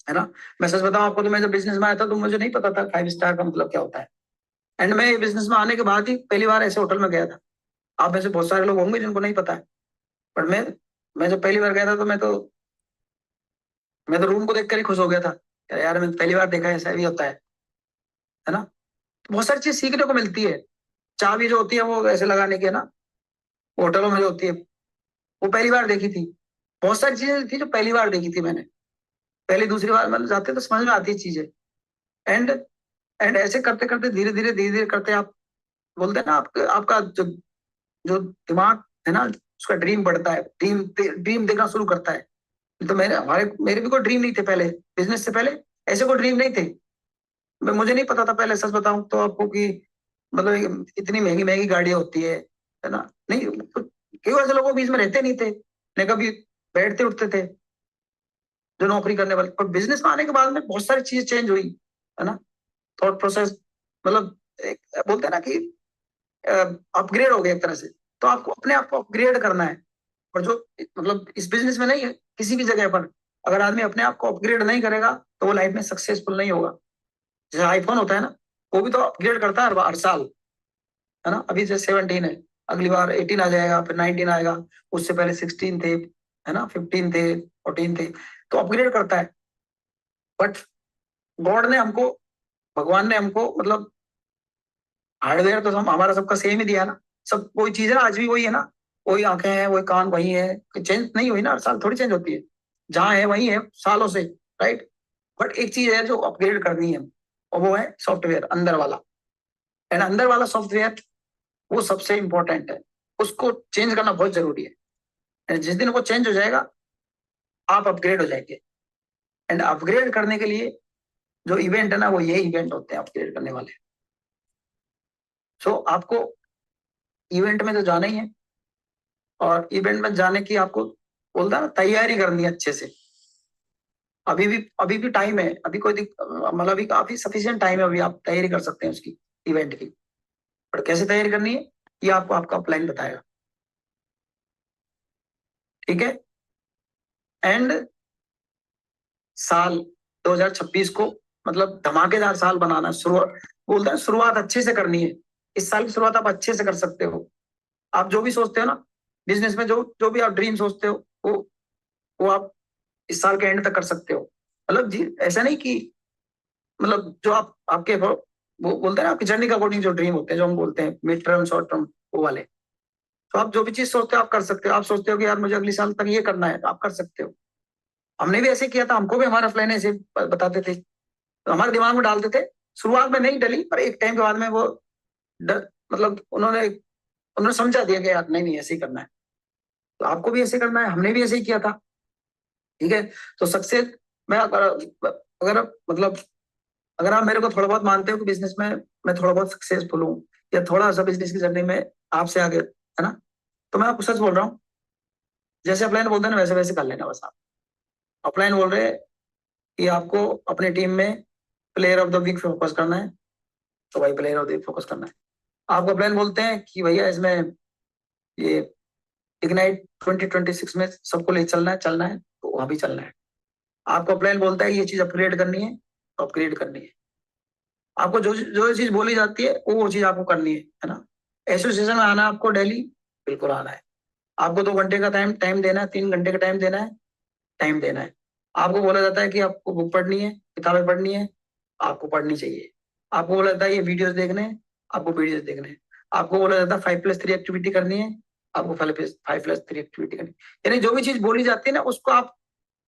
है ना। मैं सच बताऊं आपको तो मैं जब बिजनेस में आया था तो मुझे नहीं पता था 5 स्टार का मतलब क्या होता है। एंड मैं बिजनेस में आने के बाद ही पहली बार ऐसे होटल में गया था। आप में से बहुत सारे लोग होंगे जिनको नहीं पता है। पर मैं जब पहली बार गया था तो मैं तो रूम को देखकर ही खुश हो गया था। यार मैं पहली बार देखा है, ऐसा भी होता है ना। बहुत सारी चीज सीखने को मिलती है। चाबी जो होती है वो ऐसे लगाने की है ना, होटलों में जो होती है, वो पहली बार देखी थी। बहुत सारी चीजें थी जो पहली बार देखी थी मैंने। पहली दूसरी बार मतलब जाते तो समझ में आती है चीजें। एंड एंड ऐसे करते करते धीरे धीरे करते आप बोलते हैं ना, आपका जो जो दिमाग है ना, उसका ड्रीम बढ़ता है, ड्रीम देखना शुरू करता है। तो मेरे भी कोई ड्रीम नहीं थे पहले, बिजनेस से पहले ऐसे कोई ड्रीम नहीं थे। मुझे नहीं पता था पहले, सच बताऊं तो आपको, कि मतलब इतनी महंगी महंगी गाड़ियां होती है ना। नहीं, क्यों ऐसे लोगों के बीच में रहते नहीं थे, न कभी बैठते उठते थे जो नौकरी करने वाले। पर बिजनेस में आने के बाद में बहुत सारी चीजें चेंज हुई, है ना। थॉट प्रोसेस, मतलब बोलते हैं ना कि अपग्रेड हो गया एक तरह से। तो आपको अपने आप को अपग्रेड करना है। और जो मतलब इस बिजनेस में नहीं है, किसी भी जगह पर अगर आदमी अपने आप को अपग्रेड नहीं करेगा तो वो लाइफ में सक्सेसफुल नहीं होगा। जैसे आईफोन होता है ना, वो भी तो अपग्रेड करता है हर साल, है ना। अभी जैसे 17 है, अगली बार 18 आ जाएगा, फिर 19 आएगा, उससे पहले 16 थे, है ना, 15 थे, 14 थे। तो अपग्रेड करता है। बट गॉड ने हमको, भगवान ने हमको मतलब हार्डवेयर तो हम हमारा सबका सेम ही दिया ना। सब वही चीज है ना, आज भी वही है ना। वही आंखें हैं, वही कान वही है, चेंज नहीं हुई ना, हर साल थोड़ी चेंज होती है। जहाँ है वही है सालों से, राइट। बट एक चीज है जो अपग्रेड करनी है, और वो है सॉफ्टवेयर अंदर वाला। एंड अंदर वाला सॉफ्टवेयर वो सबसे इंपॉर्टेंट है, उसको चेंज करना बहुत जरूरी है। And जिस दिन वो चेंज हो जाएगा, आप अपग्रेड हो जाएंगे। एंड अपग्रेड करने के लिए जो इवेंट है ना, वो ये इवेंट होते हैं अपग्रेड करने वाले। सो आपको इवेंट में तो जाना ही है, और इवेंट में जाने की आपको बोलता है ना तैयारी करनी है अच्छे से। अभी भी टाइम है, अभी मतलब अभी काफी सफिशिएंट टाइम है, अभी आप तैयारी कर सकते हैं उसकी, इवेंट की। पर कैसे तैयारी करनी है, ये आपको आपका प्लान बताएगा, ठीक है। एंड साल 2026 को मतलब धमाकेदार साल बनाना है। शुरुआत बोलते हैं शुरुआत अच्छे से करनी है। इस साल की शुरुआत आप अच्छे से कर सकते हो। आप जो भी सोचते हो ना बिजनेस में, जो जो भी आप ड्रीम सोचते हो, वो आप इस साल के एंड तक कर सकते हो। मतलब जी ऐसा नहीं कि मतलब जो आप आपके वो बोलते हैं ना, आपकी जर्नी के अकॉर्डिंग जो ड्रीम होते हैं, जो हम बोलते हैं मिड टर्म शॉर्ट टर्म, वो वाले। तो आप जो भी चीज सोचते हो आप कर सकते हो। आप सोचते हो कि यार मुझे अगले साल तक ये करना है, तो आप कर सकते हो। हमने भी ऐसे किया था, हमको भी हमारा प्लान ऐसे बताते थे, तो हमारे दिमाग में डालते थे। शुरुआत में नहीं डली, पर एक टाइम के बाद में वो मतलब उन्होंने समझा दिया कि यार नहीं नहीं ऐसे ही करना है। तो आपको भी ऐसे करना है, हमने भी ऐसे ही किया था, ठीक है। तो सक्सेस मैं अगर मतलब अगर आप मेरे को थोड़ा बहुत मानते हो कि बिजनेस में मैं थोड़ा बहुत सक्सेसफुल हूँ, या थोड़ा सा बिजनेस की जर्नी में आपसे आगे, है ना, तो मैं आपको सच बोल रहा हूँ। जैसे अपलाइन बोलते हैं ना, वैसे वैसे कर लेना बस। आप अपलाइन बोल रहे हैं कि आपको अपनी टीम में player of the week focus करना है, तो भाई player of the week focus करना है। आपको प्लान बोलते हैं कि भैया इसमें ये इग्नाइट 2026 में सबको ले चलना है, तो वहां भी चलना है। आपका प्लान बोलता है ये चीज अपग्रेड करनी है, तो अपग्रेड करनी है। आपको जो जो चीज बोली जाती है वो चीज आपको करनी है ना। एसोसिएशन में आना है आपको डेली, बिल्कुल आना है। आपको 2 घंटे का टाइम टाइम देना है, 3 घंटे का टाइम देना है, टाइम देना है। आपको बोला जाता है कि आपको बुक पढ़नी है, किताबें पढ़नी है, आपको पढ़नी चाहिए। आपको बोला जाता है ये वीडियोस देखने हैं, आपको वीडियोस देखने हैं। आपको बोला जाता है 5+3 एक्टिविटी करनी है, आपको 5+3 एक्टिविटी करनी है। यानी जो भी चीज बोली जाती है ना, उसको आप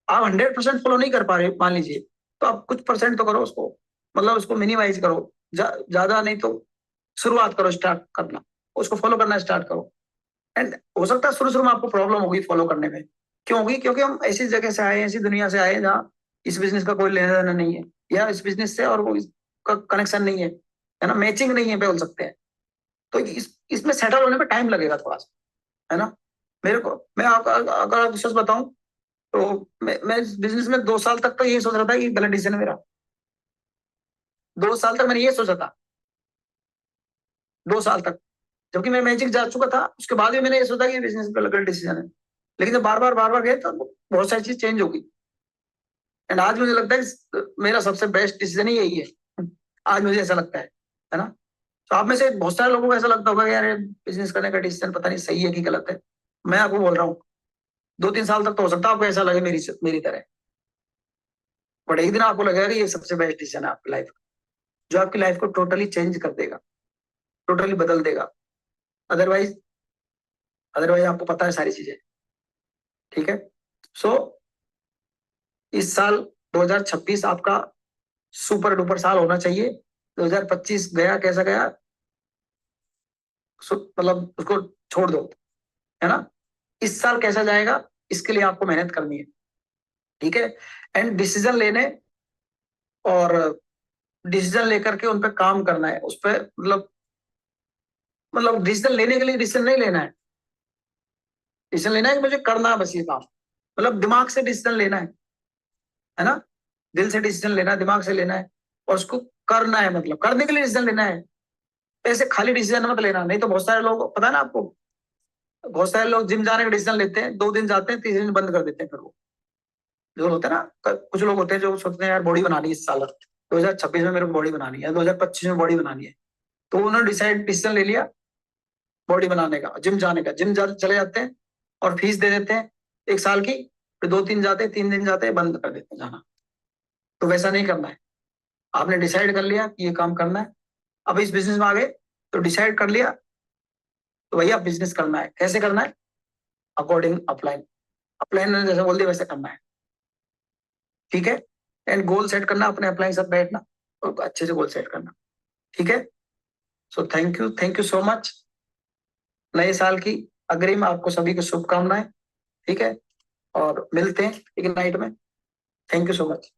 100% फॉलो नहीं कर पा रहे, मान लीजिए, तो आप कुछ परसेंट तो करो उसको, मतलब उसको मिनिमाइज करो। ज्यादा नहीं तो शुरुआत करो, स्टार्ट करना, उसको फॉलो करना स्टार्ट करो। एंड हो सकता है शुरू शुरू में आपको प्रॉब्लम होगी फॉलो करने में। क्यों होगी? क्योंकि हम ऐसी जगह से आए हैं, ऐसी दुनिया से आए हैं जहाँ इस बिजनेस का कोई लेना देना नहीं है, या इस बिजनेस से और वो इसका कनेक्शन नहीं है ना, मैचिंग नहीं है बोल सकते हैं। तो इसमें सेटल होने में टाइम लगेगा थोड़ा सा, है ना। मेरे को मैं अगर आप सच बताऊं तो मैं इस बिजनेस में 2 साल तक तो ये सोच रहा था कि गलत डिसीजन है मेरा। 2 साल तक मैंने ये सोचा था, 2 साल तक, जबकि मैं मैजिक जा चुका था, उसके बाद भी मैंने ये सोचा कि बिजनेस का गलत डिसीजन है। लेकिन जब बार बार गए तो बहुत सारी चीज चेंज हो गई। एंड आज मुझे लगता है मेरा सबसे बेस्ट डिसीजन ही यही है। आज मुझे ऐसा लगता है ना। तो आप में से बहुत सारे लोगों को ऐसा लगता होगा कि यार बिजनेस करने का डिसीजन पता नहीं सही है कि गलत है। मैं आपको बोल रहा हूँ 2-3 साल तक तो हो सकता है आपको ऐसा लगे मेरी मेरी तरह, बट एक दिन आपको लगेगा कि ये सबसे बेस्ट डिसीजन है आपकी लाइफ का। जो आपकी लाइफ को टोटली चेंज कर देगा, टोटली बदल देगा। अदरवाइज अदरवाइज आपको पता है सारी चीजें, ठीक है। सो इस साल 2026 आपका सुपर डुपर साल होना चाहिए। 2025 गया कैसा गया, मतलब उसको छोड़ दो, है ना। इस साल कैसा जाएगा इसके लिए आपको मेहनत करनी है, ठीक है। एंड डिसीजन लेने और डिसीजन लेकर के उन पर काम करना है, उस पर मतलब डिसीजन लेने के लिए डिसीजन नहीं लेना है, डिसीजन लेना है कि मुझे करना है बस ये काम, मतलब दिमाग से डिसीजन लेना है ना। दिल से डिसीजन लेना है, दिमाग से लेना है और उसको करना है, मतलब करने के लिए डिसीजन लेना है। ऐसे खाली डिसीजन मत लेना, नहीं तो बहुत सारे लोग, पता है ना आपको, बहुत सारे लोग जिम जाने का डिसीजन लेते हैं, 2 दिन जाते हैं, 3 दिन बंद कर देते हैं। फिर वो जो होता है ना, कुछ लोग होते हैं जो सोचते हैं यार बॉडी बनानी है इस साल, 2026 में मेरे को बॉडी बनानी है, 2025 में बॉडी बनानी है, तो उन्होंने डिसीजन ले लिया बॉडी बनाने का, जिम जाने का, चले जाते हैं और फीस दे देते हैं 1 साल की, फिर 2-3 जाते हैं, 3 दिन जाते हैं, बंद कर देते हैं जाना। तो वैसा नहीं करना है। आपने डिसाइड कर लिया कि ये काम करना है, अब इस बिजनेस में आ गए तो डिसाइड कर लिया, तो भैया बिजनेस करना है। कैसे करना है? अकॉर्डिंग अपलाइन, अपलाइन ने जैसे बोल दिया वैसे करना है, ठीक है। एंड गोल सेट करना, अपने अपलाइन साथ बैठना और अच्छे से गोल सेट करना, ठीक है। So thank you so much. नए साल की अग्रिम आपको सभी को शुभकामनाएं, ठीक है। और मिलते हैं एक नाइट में। Thank you so much.